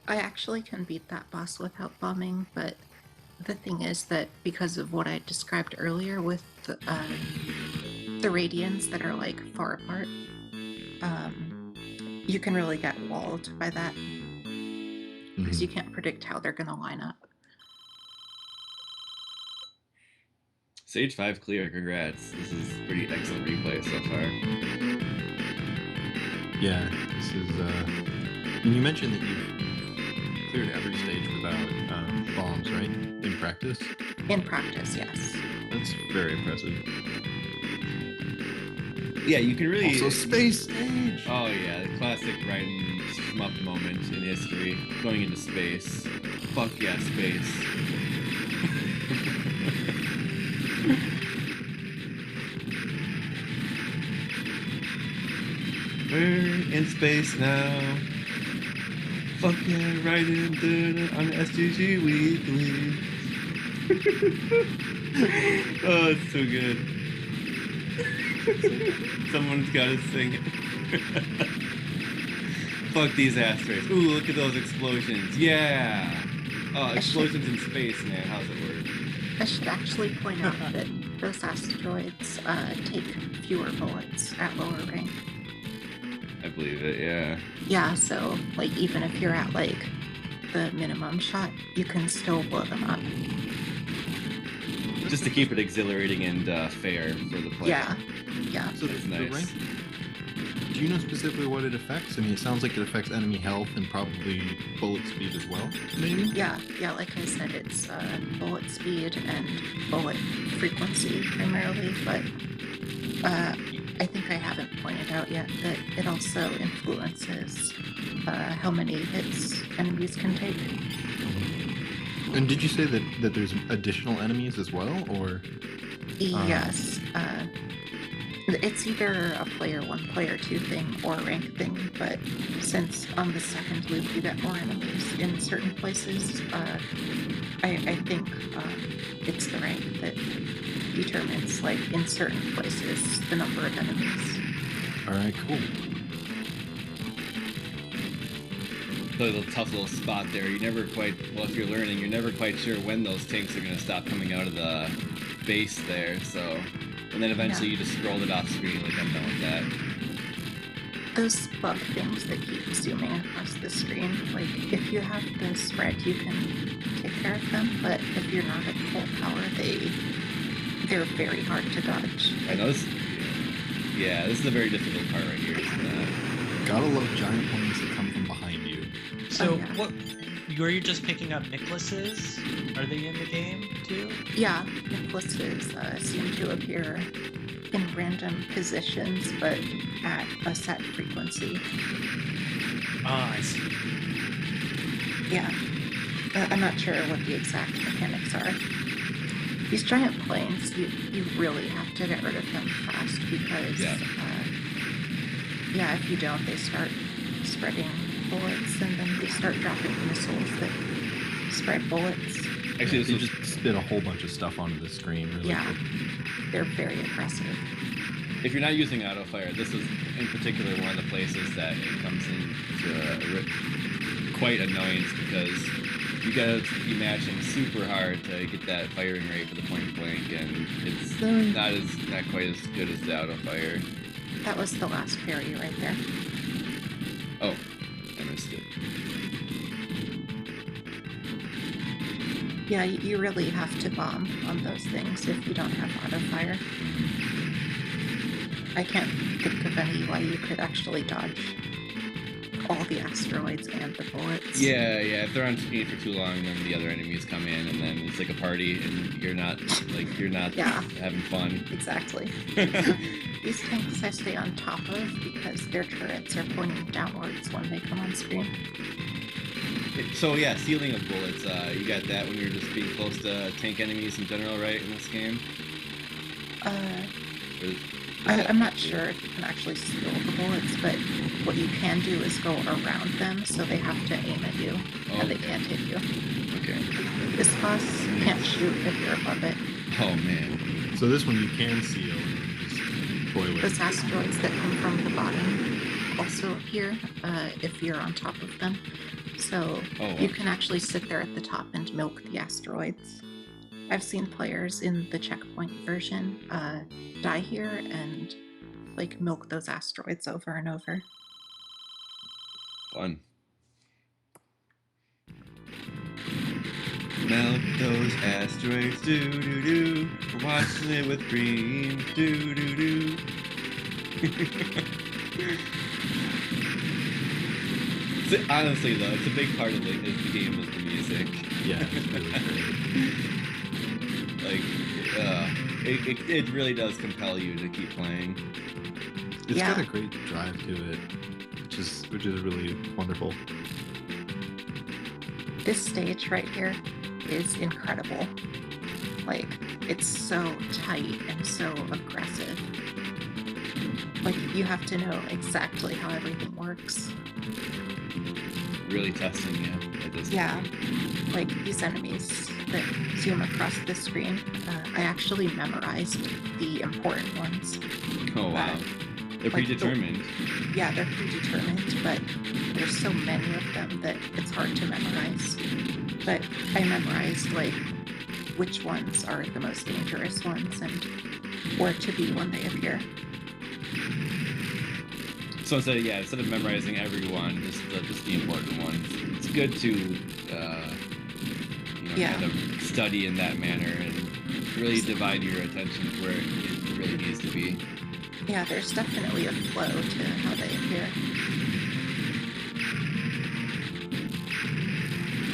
I actually can beat that boss without bombing, but the thing is that because of what I described earlier with the radians that are like far apart, you can really get walled by that because you can't predict how they're gonna line up. Stage 5 clear, congrats. This is pretty excellent replay so far. Yeah, this is. And you mentioned that you've cleared every stage without bombs, right? In practice? In practice, yes. That's very impressive. Yeah, you can really... Also, space stage! Oh yeah, the classic Ryden shmup moment in history. Going into space. Fuck yeah, space. We're in space now. Fuck yeah, Raiden on the STG Weekly. Oh, it's so good. Someone's gotta sing it. Fuck these asteroids. Ooh, look at those explosions. Yeah. Oh, explosions in space, man. How's it work? I should actually point out that those asteroids take fewer bullets at lower rank. I believe it, yeah. Yeah, so like even if you're at like the minimum shot, you can still blow them up. Just to keep it exhilarating and fair for the player. Yeah, yeah. So That's the nice. rank, do you know specifically what it affects? I mean, it sounds like it affects enemy health and probably bullet speed as well, maybe? Yeah, like I said, it's bullet speed and bullet frequency primarily, but I think I haven't pointed out yet that it also influences how many hits enemies can take. And did you say that there's additional enemies as well, or? Yes. It's either a player 1, player 2 thing or a rank thing, but since on the second loop you get more enemies in certain places, I think it's the rank that determines, like, in certain places, the number of enemies. Alright, cool. A little tough little spot there. You never quite, well, if you're learning, you're never quite sure when those tanks are going to stop coming out of the base there, so... And then eventually you just scroll it off screen, like, I'm done with that. Those bug things that keep zooming across the screen, like, if you have the spread, you can take care of them, but if you're not at full power, they're very hard to dodge. I know this... Yeah, this is a very difficult part right here. Gotta love giant planes that come from behind you. So, yeah. what? Were you just picking up necklaces? Are they in the game too? Yeah, necklaces seem to appear in random positions, but at a set frequency. Ah, I see. Yeah. I'm not sure what the exact mechanics are. These giant planes, you really have to get rid of them fast because, if you don't, they start spreading bullets, and then they start dropping missiles that spread bullets. Actually, They this was just spit a whole bunch of stuff onto the screen. Really Yeah. quick. They're very aggressive. if you're not using auto fire, this is in particular one of the places that it comes into quite annoyance because you gotta be matching super hard to get that firing rate for the point blank, and it's not quite as good as the auto fire. That was the last fairy right there. Oh, I missed it. Yeah, you really have to bomb on those things if you don't have auto fire. I can't think of any way you could actually dodge all the asteroids and the bullets. Yeah, if they're on screen for too long, then the other enemies come in, and then it's like a party, and you're not Yeah. having fun. Exactly. These tanks I stay on top of because their turrets are pointing downwards when they come on screen. So yeah, sealing of bullets. You got that when you're just being close to tank enemies in general, right? In this game. I'm not sure if you can actually seal the bullets, but what you can do is go around them so they have to aim at you and they can't hit you. Okay. This boss can't shoot if you're above it. Oh man. So this one you can seal and just toy with. Those asteroids that come from the bottom also appear if you're on top of them. So you can actually sit there at the top and milk the asteroids. I've seen players in the checkpoint version die here and like milk those asteroids over and over. Fun. Melt those asteroids, do do do. We're watching it with green, do do do. Honestly though, it's a big part of the game is the music. Yeah, it's really great. It really does compel you to keep playing. It's Yeah. got a great drive to it, which is really wonderful. This stage right here is incredible. Like, it's so tight and so aggressive. Like, you have to know exactly how everything works. Really testing you at this Yeah, point. like these enemies that zoom across the screen, I actually memorized the important ones. Oh wow. They're like predetermined. Yeah, they're predetermined, but there's so many of them that it's hard to memorize. But I memorized like which ones are the most dangerous ones and where to be when they appear. So instead of memorizing every one, just the important ones. It's good to kind of study in that manner and really divide your attention where it really needs to be. Yeah, there's definitely a flow to how they appear.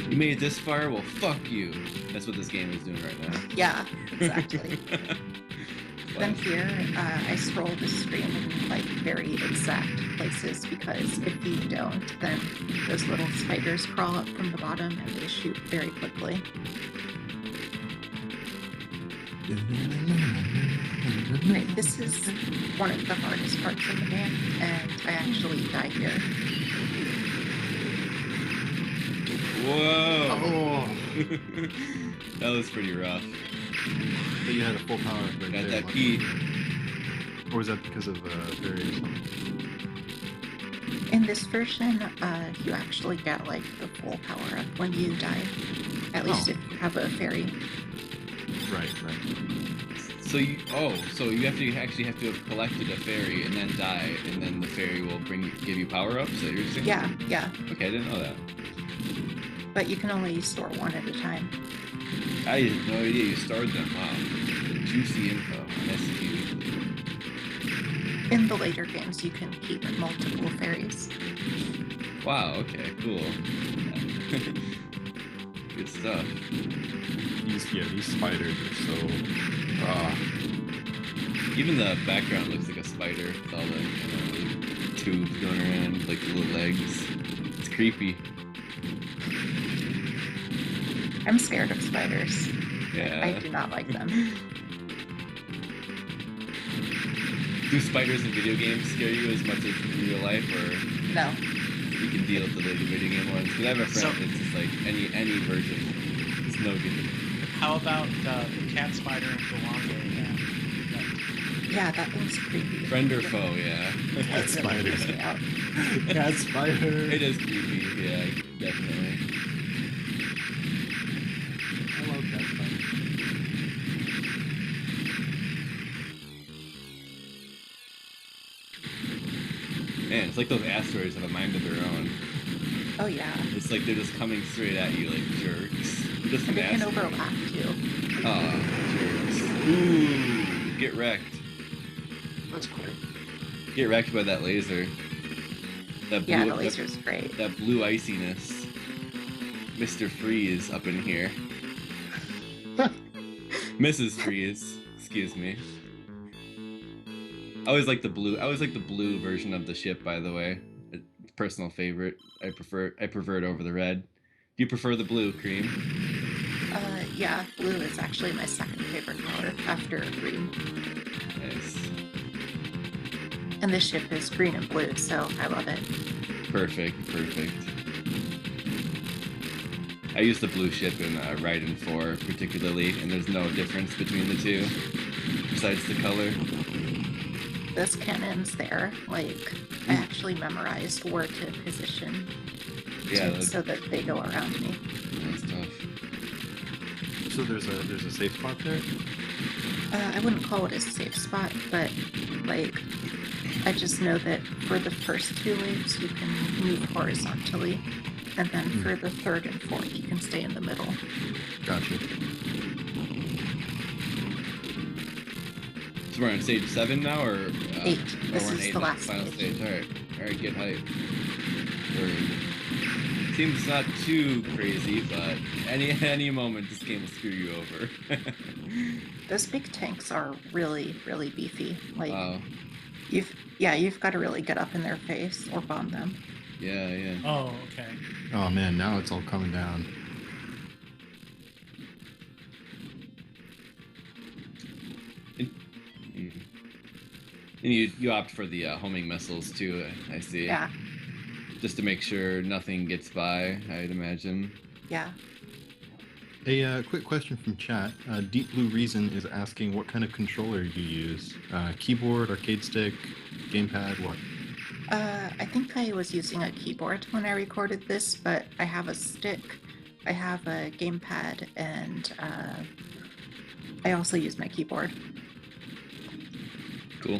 You made it this far? Well, fuck you. That's what this game is doing right now. Yeah, exactly. Then here, I scroll the screen in like very exact places because if you don't, then those little spiders crawl up from the bottom and they shoot very quickly. Right, this is one of the hardest parts of the game, and I actually die here. Whoa! Oh, That was pretty rough. but you had a full power. Right Got there, that like- P. Or was that because of fairy or something? In this version, you actually get like the full power up when you die. At least if you have a fairy. Right. So you actually have to have collected a fairy and then die, and then the fairy will give you power ups. That you're saying? Yeah, Okay, I didn't know that. but you can only store one at a time. I had no idea you stored them. Wow, juicy info on STG Weekly. In the later games, you can keep multiple fairies. Wow. Okay. Cool. Good stuff. These spiders are so. Even the background looks like a spider with all the tubes going around, like the little legs. It's creepy. I'm scared of spiders. Yeah. I do not like them. Do spiders in video games scare you as much as in real life, or No. you can deal with the video game ones? Because I have a friend So- that's just like any version, just no good. How about the cat spider and Gawango again? Yeah, that thing's creepy. Friend or foe, yeah. It really creeps me out. Cat spider. It is creepy, yeah, definitely. I love cat spider. Man, it's like those asteroids have a mind of their own. Oh yeah. It's like they're just coming straight at you like jerks. Just And an they can asteroid. overlap too. Ah, jerks. Ooh, get wrecked. That's cool. Get wrecked by that laser. That blue, Yeah, the laser's great. That blue iciness. Mr. Freeze up in here. Mrs. Freeze, excuse me. I always like the blue version of the ship, by the way. Personal favorite. I prefer it over the red. Do you prefer the blue, Cream? Yeah, blue is actually my second favorite color after green. Nice. And this ship is green and blue, so I love it. Perfect. I use the blue ship in Ryden 4 particularly, and there's no difference between the two, besides the color. Those cannons there, like, I actually memorized where to position Yeah, so that they go around me. that's tough. So there's a safe spot there? I wouldn't call it a safe spot, but, like, I just know that for the first two waves, you can move horizontally, and then for the third and fourth, you can stay in the middle. Gotcha. So we're on stage 7 now, or 8. Oh, This we're on is 8 the now, last final stage. stage. All right, get hype. Seems not too crazy, but any moment this game will screw you over. Those big tanks are really, really beefy. Like, Wow. you've got to really get up in their face or bomb them. Yeah. Oh, okay. Oh man, now it's all coming down. And you opt for the homing missiles too, I see. Yeah, Just to make sure nothing gets by, I'd imagine. yeah. A quick question from chat. Deep Blue Reason is asking what kind of controller you use. Keyboard, arcade stick, gamepad, what? I think I was using a keyboard when I recorded this, but I have a stick, I have a gamepad, and I also use my keyboard. Cool.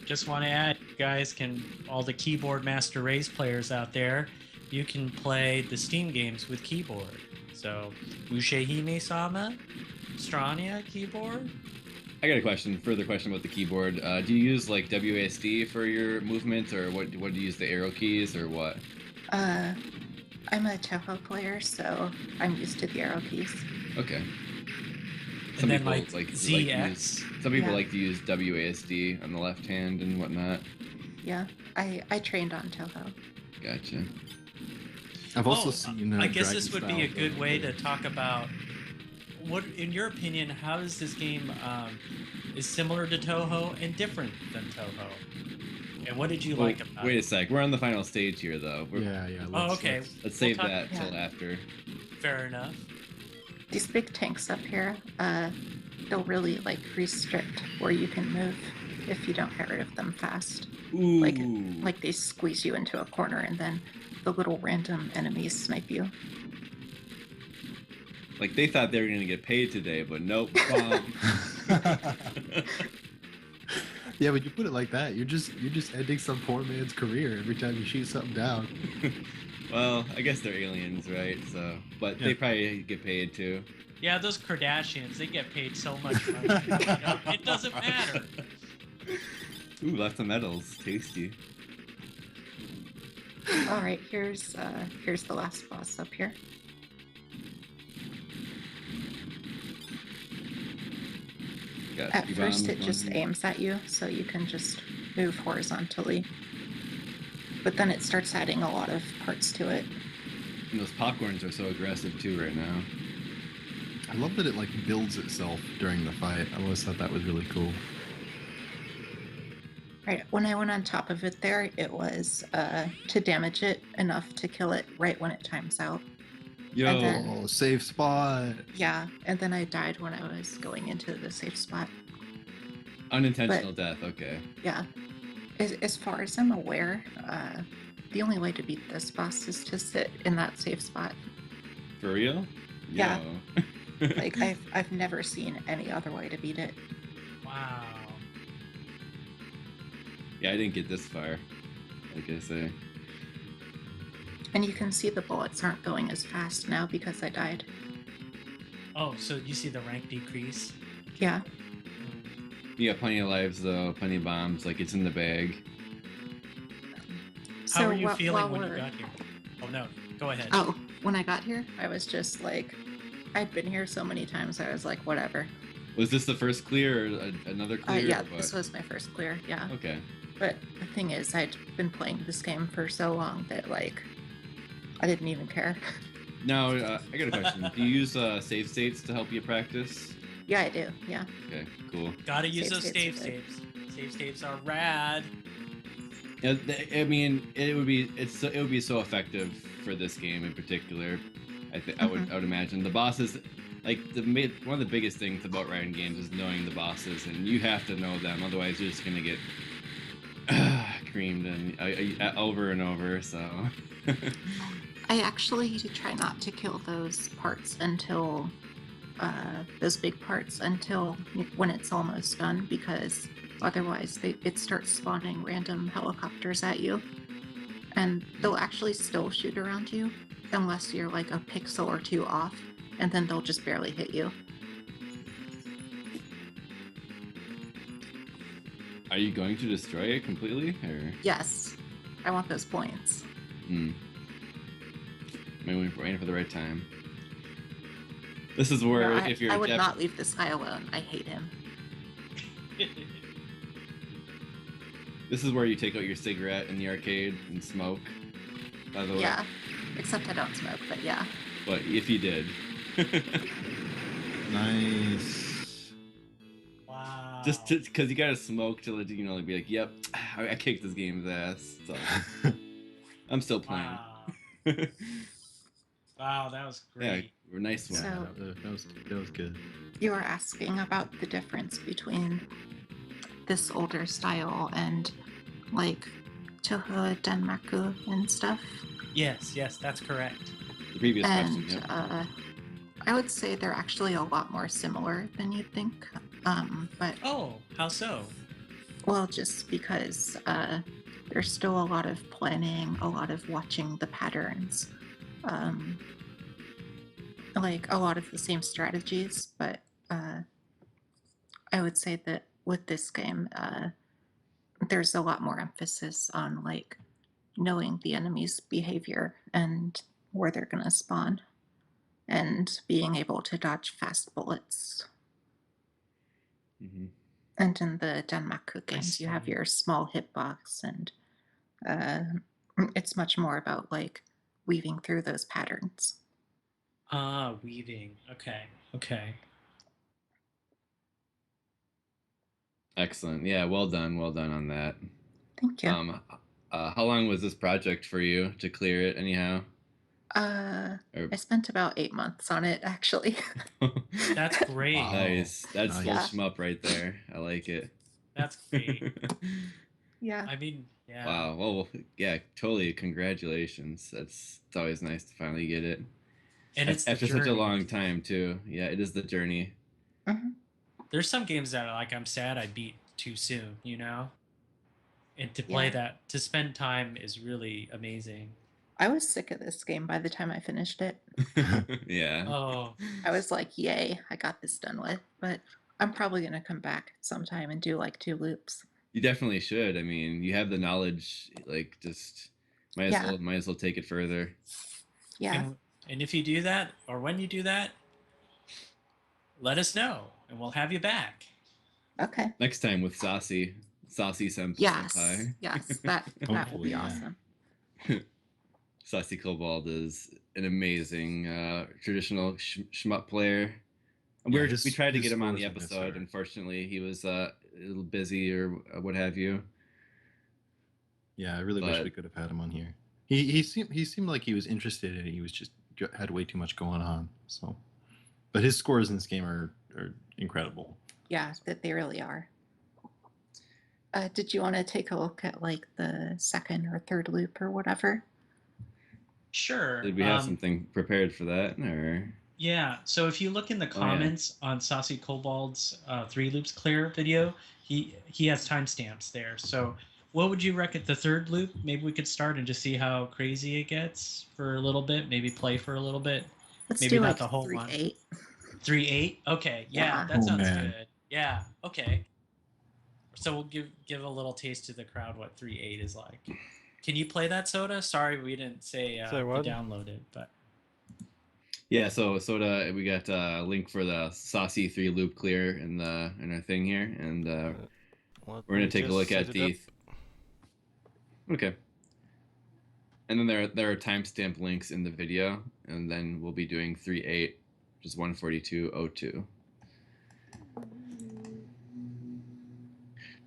Just want to add, you guys can, all the keyboard master race players out there, you can play the Steam games with keyboard. So, Ushehime-sama, Strania keyboard. I got a further question about the keyboard. Do you use like WASD for your movement, or what do you use, the arrow keys, or what? I'm a Toho player, so I'm used to the arrow keys. Okay. And then like ZX. Some people Yeah. like to use WASD on the left hand and whatnot. Yeah, I trained on Toho. Gotcha. I've also Oh, seen. I guess Dragon this would be style a good way to gameplay. talk about what, in your opinion, how does this game is similar to Toho and different than Toho? And what did you Well, like about wait a it? sec. We're on the final stage here, though. Yeah. Oh, okay. Let's save talk- that till Yeah. after. Fair enough. These big tanks up here, they'll really like restrict where you can move if you don't get rid of them fast. Ooh. Like they squeeze you into a corner and then the little random enemies snipe you. Like they thought they were gonna get paid today, but nope. Bomb. Yeah, but you put it like that, you're just ending some poor man's career every time you shoot something down. Well, I guess they're aliens, right? So, but Yeah. they probably get paid too. Yeah, those Kardashians, they get paid so much money. You know, it doesn't matter. Ooh, lots of medals. Tasty. All right, here's the last boss up here. Got At two first, bombs it just going. aims at you, so you can just move horizontally. But then it starts adding a lot of parts to it. And those popcorns are so aggressive too right now. I love that it like builds itself during the fight. I always thought that was really cool. Right. When I went on top of it there, it was to damage it enough to kill it right when it times out. Yo, And then- Oh, safe spot. Yeah, and then I died when I was going into the safe spot. unintentional death. Okay. Yeah. As far as I'm aware, the only way to beat this boss is to sit in that safe spot. For real? Yeah. Yo. Like I've never seen any other way to beat it. Wow. Yeah, I didn't get this far. Like I say. And you can see the bullets aren't going as fast now because I died. Oh, so you see the rank decrease? Yeah. You got plenty of lives though, plenty of bombs. Like it's in the bag. How are you while feeling when you we're- got here? Oh no, go ahead. Oh, when I got here, I was just like, I'd been here so many times. I was like, whatever. Was this the first clear or another clear? Yeah, or what? this was my first clear. Yeah. Okay. But the thing is, I'd been playing this game for so long that like, I didn't even care. Now, I got a question. Do you use save states to help you practice? Yeah, I do. Yeah. Okay, cool. Gotta use Save those states save are good. saves. Save saves are rad. Yeah, I mean, it would be so effective for this game in particular. I would imagine the bosses, like one of the biggest things about Ryden games is knowing the bosses, and you have to know them. Otherwise, you're just gonna get creamed and over and over. So. I actually try not to kill those parts until those big parts until when it's almost done, because otherwise it starts spawning random helicopters at you, and they'll actually still shoot around you unless you're like a pixel or two off, and then they'll just barely hit you. Are you going to destroy it completely, or? Yes, I want those points. Maybe we're waiting for the right time. This is where, No, if you're I would not leave this guy alone. I hate him. This is where you take out your cigarette in the arcade and smoke. By the way. Yeah, except I don't smoke, but yeah. But if you did. Nice. Wow. Just because you gotta smoke to be like, yep, I kicked this game's ass. So I'm still playing. Wow. Wow, that was Yeah, great. we're nice one. So- That was good. You were asking about the difference between this older style and like Toho Denmaku and stuff. Yes, that's correct. The previous And question, yeah. I would say they're actually a lot more similar than you'd think. But Oh, how so? well, just because there's still a lot of planning, a lot of watching the patterns, like a lot of the same strategies. But I would say that with this game, there's a lot more emphasis on like knowing the enemy's behavior and where they're going to spawn, and being able to dodge fast bullets. Hmm. And in the Denmaku games, you have see. your small hitbox, and it's much more about like weaving through those patterns. Ah, weaving. Okay. Excellent. Yeah, well done on that. Thank you. How long was this project for you to clear it? Anyhow. I Or- spent about 8 months on it, actually. That's great. Wow. Nice. That's full Yeah. shmup right there. I like it. That's great. Yeah. I mean, yeah. Wow. Well, yeah, totally. Congratulations. It's always nice to finally get it. And it's the after such a journey. long time too. Yeah, it is the journey. Mhm. There's some games that like I'm sad I beat too soon, you know? And to play Yeah. that, to spend time is really amazing. I was sick of this game by the time I finished it. Yeah. Oh, I was like, yay, I got this done with. But I'm probably going to come back sometime and do like 2 loops. You definitely should. I mean, you have the knowledge. Like, just might as well take it further. Yeah. and if you do that, or when you do that, let us know, and we'll have you back. Okay. Next time with Saucy Senpai. Yes. Yes. That will Hopefully, be yeah. awesome. Saucykobold is an amazing traditional shmup player. Yeah, We tried to his get him on scores the are episode. better. Unfortunately, he was a little busy or what have you. Yeah, I really wish But- we could have had him on here. He seemed like he was interested in it. He was just had way too much going on. So, but his scores in this game are incredible. Yeah, that they really are. Did you want to take a look at like the second or third loop or whatever? Sure. Did we have something prepared for that, or? Yeah. So if you look in the yeah. comments on Saucykobold's 3 loops clear video, he has timestamps there. So what would you reckon the third loop? Maybe we could start and just see how crazy it gets for a little bit. Maybe play for a little bit. Let's Maybe do not like the whole 3-8. one. 3-8. Okay. Yeah, Yeah. that Oh, sounds man. good. Yeah. Okay. So we'll give a little taste to the crowd what 3-8 is like. Can you play that, Soda? Sorry, we didn't say Say what? to download it, but Yeah, so Soda, we got a link for the Saucy 3 loop clear in our thing here, and we're gonna take a look at the. Okay. And then there are timestamp links in the video, and then we'll be doing 3-8, which is 142.02.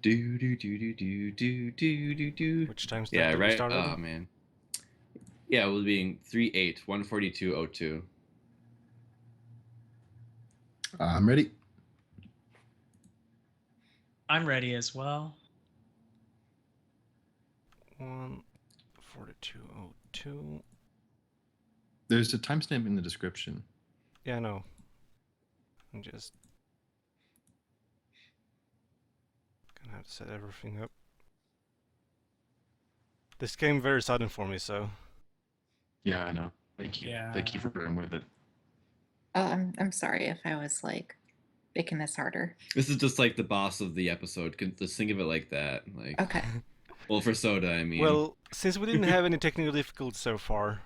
Do do do do do do do do do. Which time's Yeah, that? right. Start Oh already? man. Yeah, we'll be 3-8, 142.02. I'm ready. I'm ready as well. 142.02. There's a timestamp in the description. Yeah, I know. I'm just gonna have to set everything up. This game very sudden for me, so Yeah, I know. Thank you. Yeah. Thank you for bearing with it. I'm sorry if I was like making this harder. This is just like the boss of the episode. Just think of it like that. Like, Okay. well, for Soda, I mean. well, since we didn't have any technical difficulties so far,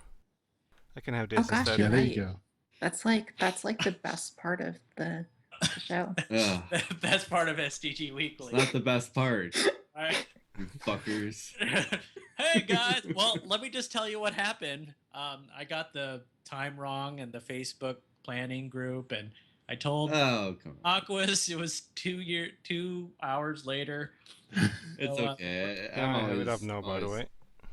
I can have this Oh, gosh, instead. Yeah, you're there right. you go. That's like the best part of the show. Ugh, That's part of STG Weekly. it's not the best part, All right. you fuckers. Hey guys, well, let me just tell you what happened. I got the time wrong in the Facebook planning group, and I told Oh, come on. Aquas it was 2 hours later. It's So, okay. Yeah, I have it up now, by the way.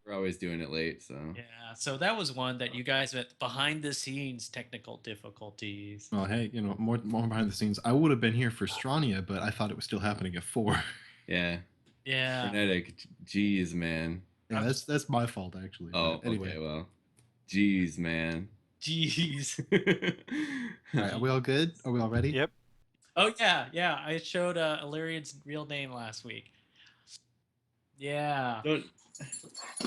We're always doing it late, so. Yeah, so that was one that you guys had behind the scenes technical difficulties. Well, hey, more behind the scenes. I would have been here for Strania, but I thought it was still happening at 4. Yeah. Yeah. Frenetic. Jeez, man. Yeah, that's my fault actually. Oh, But anyway. okay, well. Jeez, man. Jeez. All right, are we all good? Are we all ready? Yep. Oh yeah. I showed Illyrian's real name last week. Yeah.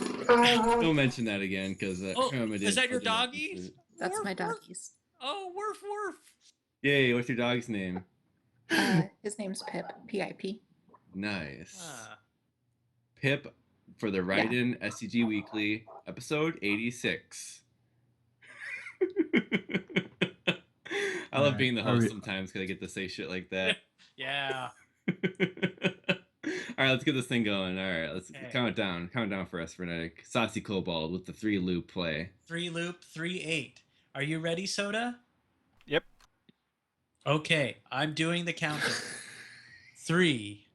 Don't mention that again, because Oh, is that your doggies? That's Woof, my woof. doggies. Oh, woof woof. Yay! What's your dog's name? His name's Pip. P-I-P. Nice. Ah. Pip for the Ryden STG Weekly, episode 86. I love Alright, being the are host we- sometimes because I get to say shit like that. Yeah. All right, let's get this thing going. All right, let's Okay. count it down. Count it down for us, Frenetic. Saucykobold with the 3 loop play. 3 loop, 3-8. Are you ready, Soda? Yep. Okay, I'm doing the countdown. 3,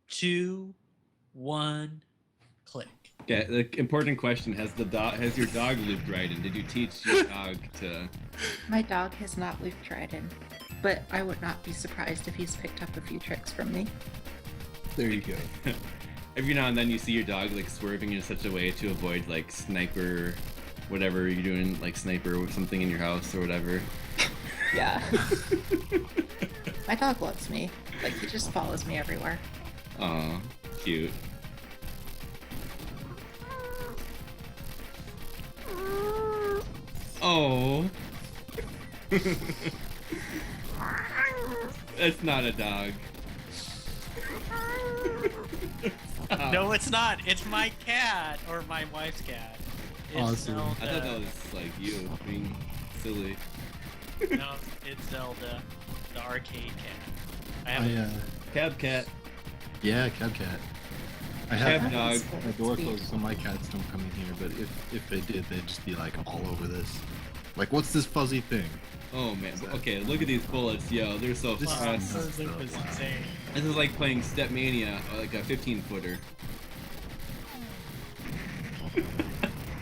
2, 1, click. Yeah, the important question: has your dog looped Ryden? Did you teach your dog to? My dog has not looped Ryden, but I would not be surprised if he's picked up a few tricks from me. There you go. Every now and then you see your dog like swerving in such a way to avoid like sniper, whatever you're doing, like sniper or something in your house or whatever. Yeah. My dog loves me. Like, he just follows me everywhere. Aw, cute. Oh. That's not a dog. Stop. No, it's not. It's my cat or my wife's cat. It's Awesome. Zelda. I thought that was like you being silly. No, it's Zelda, the arcade cat. I have Cab cat. Yeah, cab cat. I Cab have dog. my door closed so my cats don't come in here, but if they did, they'd just be like all over this. Like, what's this fuzzy thing? Oh man. Okay, look at these bullets, yo. They're so This is fast. nuts. It was insane. This is like playing Step Mania, like a 15-footer.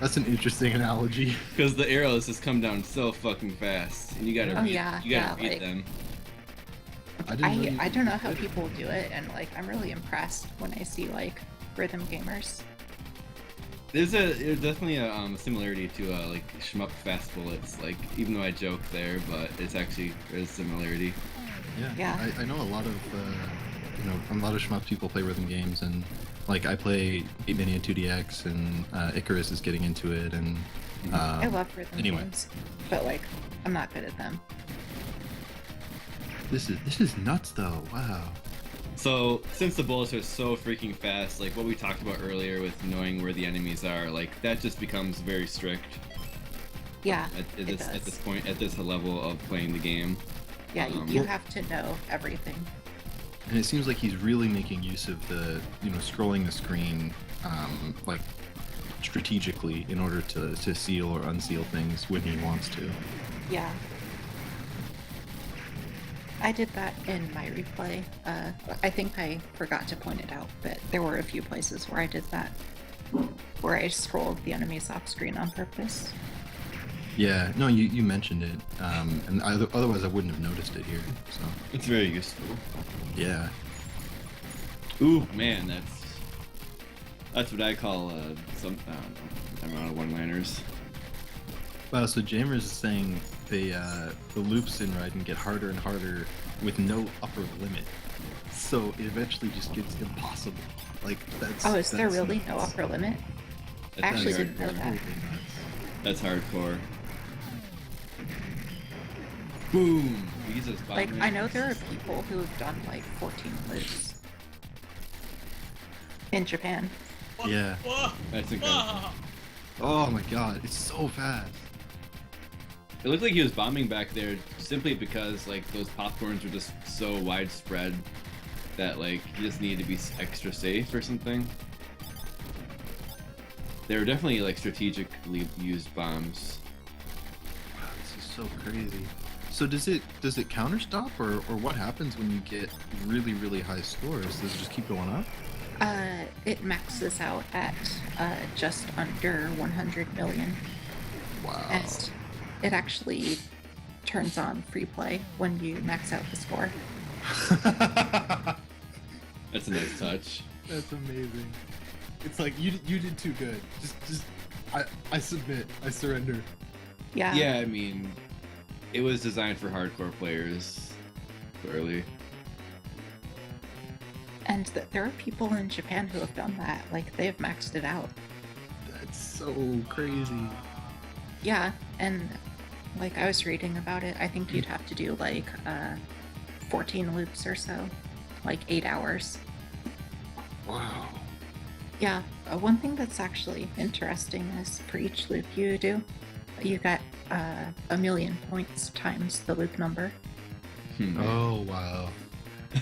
That's an interesting analogy. Because the arrows just come down so fucking fast, and you gotta Oh, read, yeah, you gotta yeah, read them. I don't know how people do it, and like I'm really impressed when I see like rhythm gamers. There's definitely a similarity to like shmup fast bullets. Like even though I joke there, but it's actually there's similarity. Yeah. I know a lot of a lot of shmup people play rhythm games, and like I play 8-Mini and 2DX, and Icarus is getting into it, and I love rhythm games, but like I'm not good at them. This is nuts though. Wow. So since the bullets are so freaking fast, like what we talked about earlier with knowing where the enemies are, like that just becomes very strict. Yeah. At this point, at this level of playing the game. Yeah, you have to know everything. And it seems like he's really making use of the scrolling the screen like strategically in order to seal or unseal things when he wants to. Yeah. I did that in my replay. I think I forgot to point it out, but there were a few places where I did that, where I scrolled the enemies off screen on purpose. Yeah, no, you mentioned it, and otherwise I wouldn't have noticed it here. So It's very useful. yeah. Ooh, man, that's what I call some I'm out of one-liners. Wow, so Jamers is saying the loops in Ryden get harder and harder with no upper limit, so it eventually just gets impossible. Like that's. Oh, is there that's really nuts. no upper limit? That's I actually hardcore. didn't know that. That's hardcore. Boom! Jesus, Like, I know there are people who have done like 14 loops in Japan. Yeah. That's incredible. Oh my god, it's so fast. It looked like he was bombing back there simply because like those popcorns were just so widespread that like he just needed to be extra safe or something. They were definitely like strategically used bombs. Wow, this is so crazy. So does it counter stop or what happens when you get really high scores? Does it just keep going up? It maxes out at just under 100 million. Wow. And it actually turns on free play when you max out the score. That's a nice touch. That's amazing. It's like you did too good. Just I submit. I surrender. Yeah. Yeah, I mean, it was designed for hardcore players, clearly. And there are people in Japan who have done that. Like, they've maxed it out. That's so crazy. Yeah, and like I was reading about it, I think you'd have to do like 14 loops or so, like 8 hours. Wow. Yeah, one thing that's actually interesting is for each loop you do, you get 1,000,000 points times the loop number. Oh wow.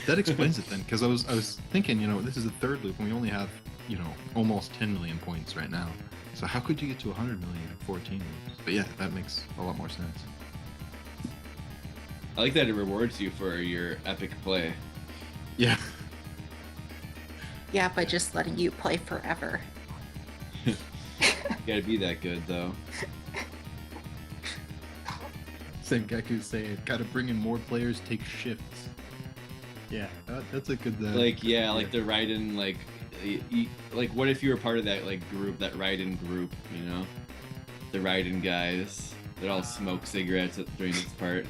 That explains it then, because I was thinking, this is the third loop and we only have, almost 10 million points right now. So how could you get to 100 million in 14 loops? But yeah, that makes a lot more sense. I like that it rewards you for your epic play. Yeah. Yeah, by just letting you play forever. You gotta be that good, though. Senkeku's saying, gotta bring in more players, take shifts. Yeah, that's a good. Like the Ryden, like what if you were part of that group, that Ryden group, the Ryden guys that all smoke cigarettes during this part.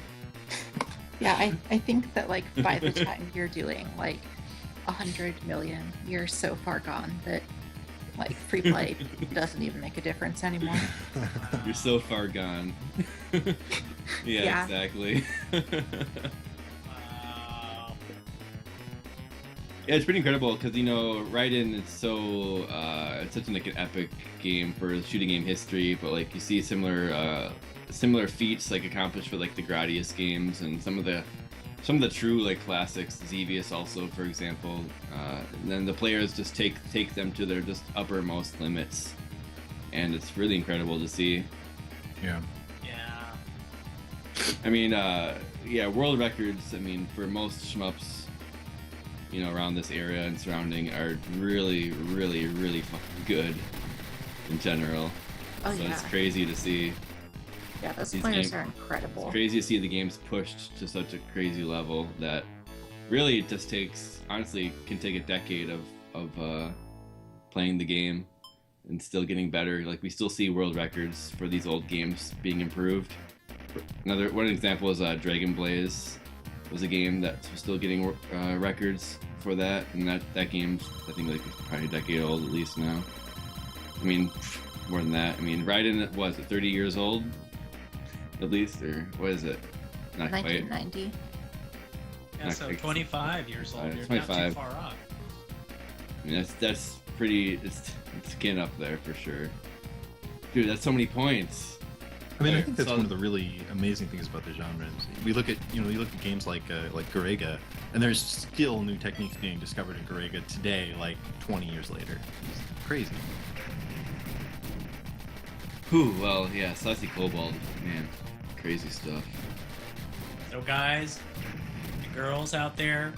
Yeah, I think that like by the time you're doing like 100 million, you're so far gone that like free play doesn't even make a difference anymore. You're so far gone. Yeah, exactly. Yeah, it's pretty incredible because Raiden is so it's such an epic game for shooting game history, but like you see similar feats accomplished for the Gradius games and some of the true classics, Xevious also, for example. And then the players just take them to their just uppermost limits, and it's really incredible to see. Yeah. Yeah. I mean, world records. I mean, for most shmups, around this area and surrounding are really, really, really fucking good in general. Oh, so yeah. it's crazy to see. Yeah, those These players game- are incredible. It's crazy to see the games pushed to such a crazy level that really it just takes, honestly, can take a decade of playing the game and still getting better. Like we still see world records for these old games being improved. One example is Dragon Blaze was a game that was still getting records for that, and that game's I think like probably a decade old at least now. I mean, more than that. I mean, Ryden was it 30 years old at least, or what is it? Not quite. 1990. Yeah, Not so quite. 25 years old. You're not 25. too far off. I mean, that's pretty. It's getting up there for sure. Dude, that's so many points. I mean, I think that's So- one of the really amazing things about the genre. We look at games like Garega, and there's still new techniques being discovered in Garega today, like 20 years later. It's crazy. Whew, well, yeah, Saucykobold, man, crazy stuff. So guys, the girls out there,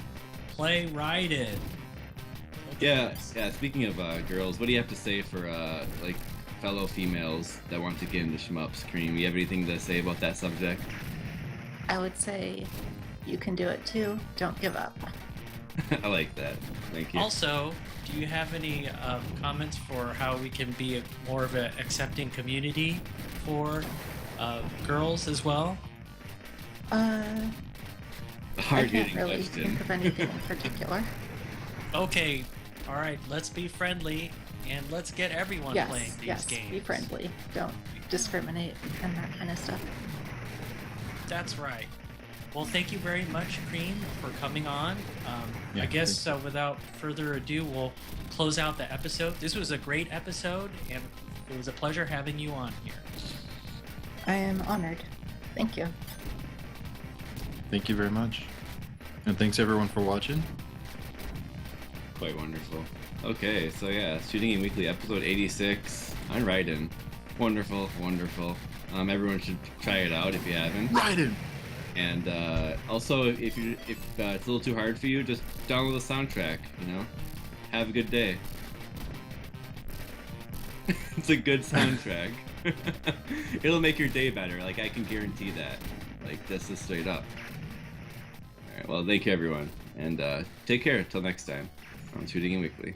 play Ryden. Yeah. Speaking of girls, what do you have to say for like fellow females that want to get into shmups? Cream, you have anything to say about that subject? I would say you can do it too. Don't give up. I like that. Thank you. Also, do you have any comments for how we can be more of an accepting community for girls as well? I Hard can't hitting really question. think of anything in particular. Okay, all right, let's be friendly and let's get everyone playing these yes, games. be friendly. Don't discriminate and that kind of stuff. That's right. Well, thank you very much, Cream, for coming on. Yeah, I guess thank without further ado, we'll close out the episode. This was a great episode, and it was a pleasure having you on here. I am honored. Thank you. Thank you very much, and thanks everyone for watching. Quite wonderful. Okay, so yeah, Shooting Game Weekly, episode 86 on Ryden. Wonderful, wonderful. Everyone should try it out if you haven't. Ryden. And also, if it's a little too hard for you, just download the soundtrack. You know, have a good day. It's a good soundtrack. It'll make your day better. Like I can guarantee that. Like this is straight up. All right. Well, thank you everyone, and take care. Till next time on Shooting Game Weekly.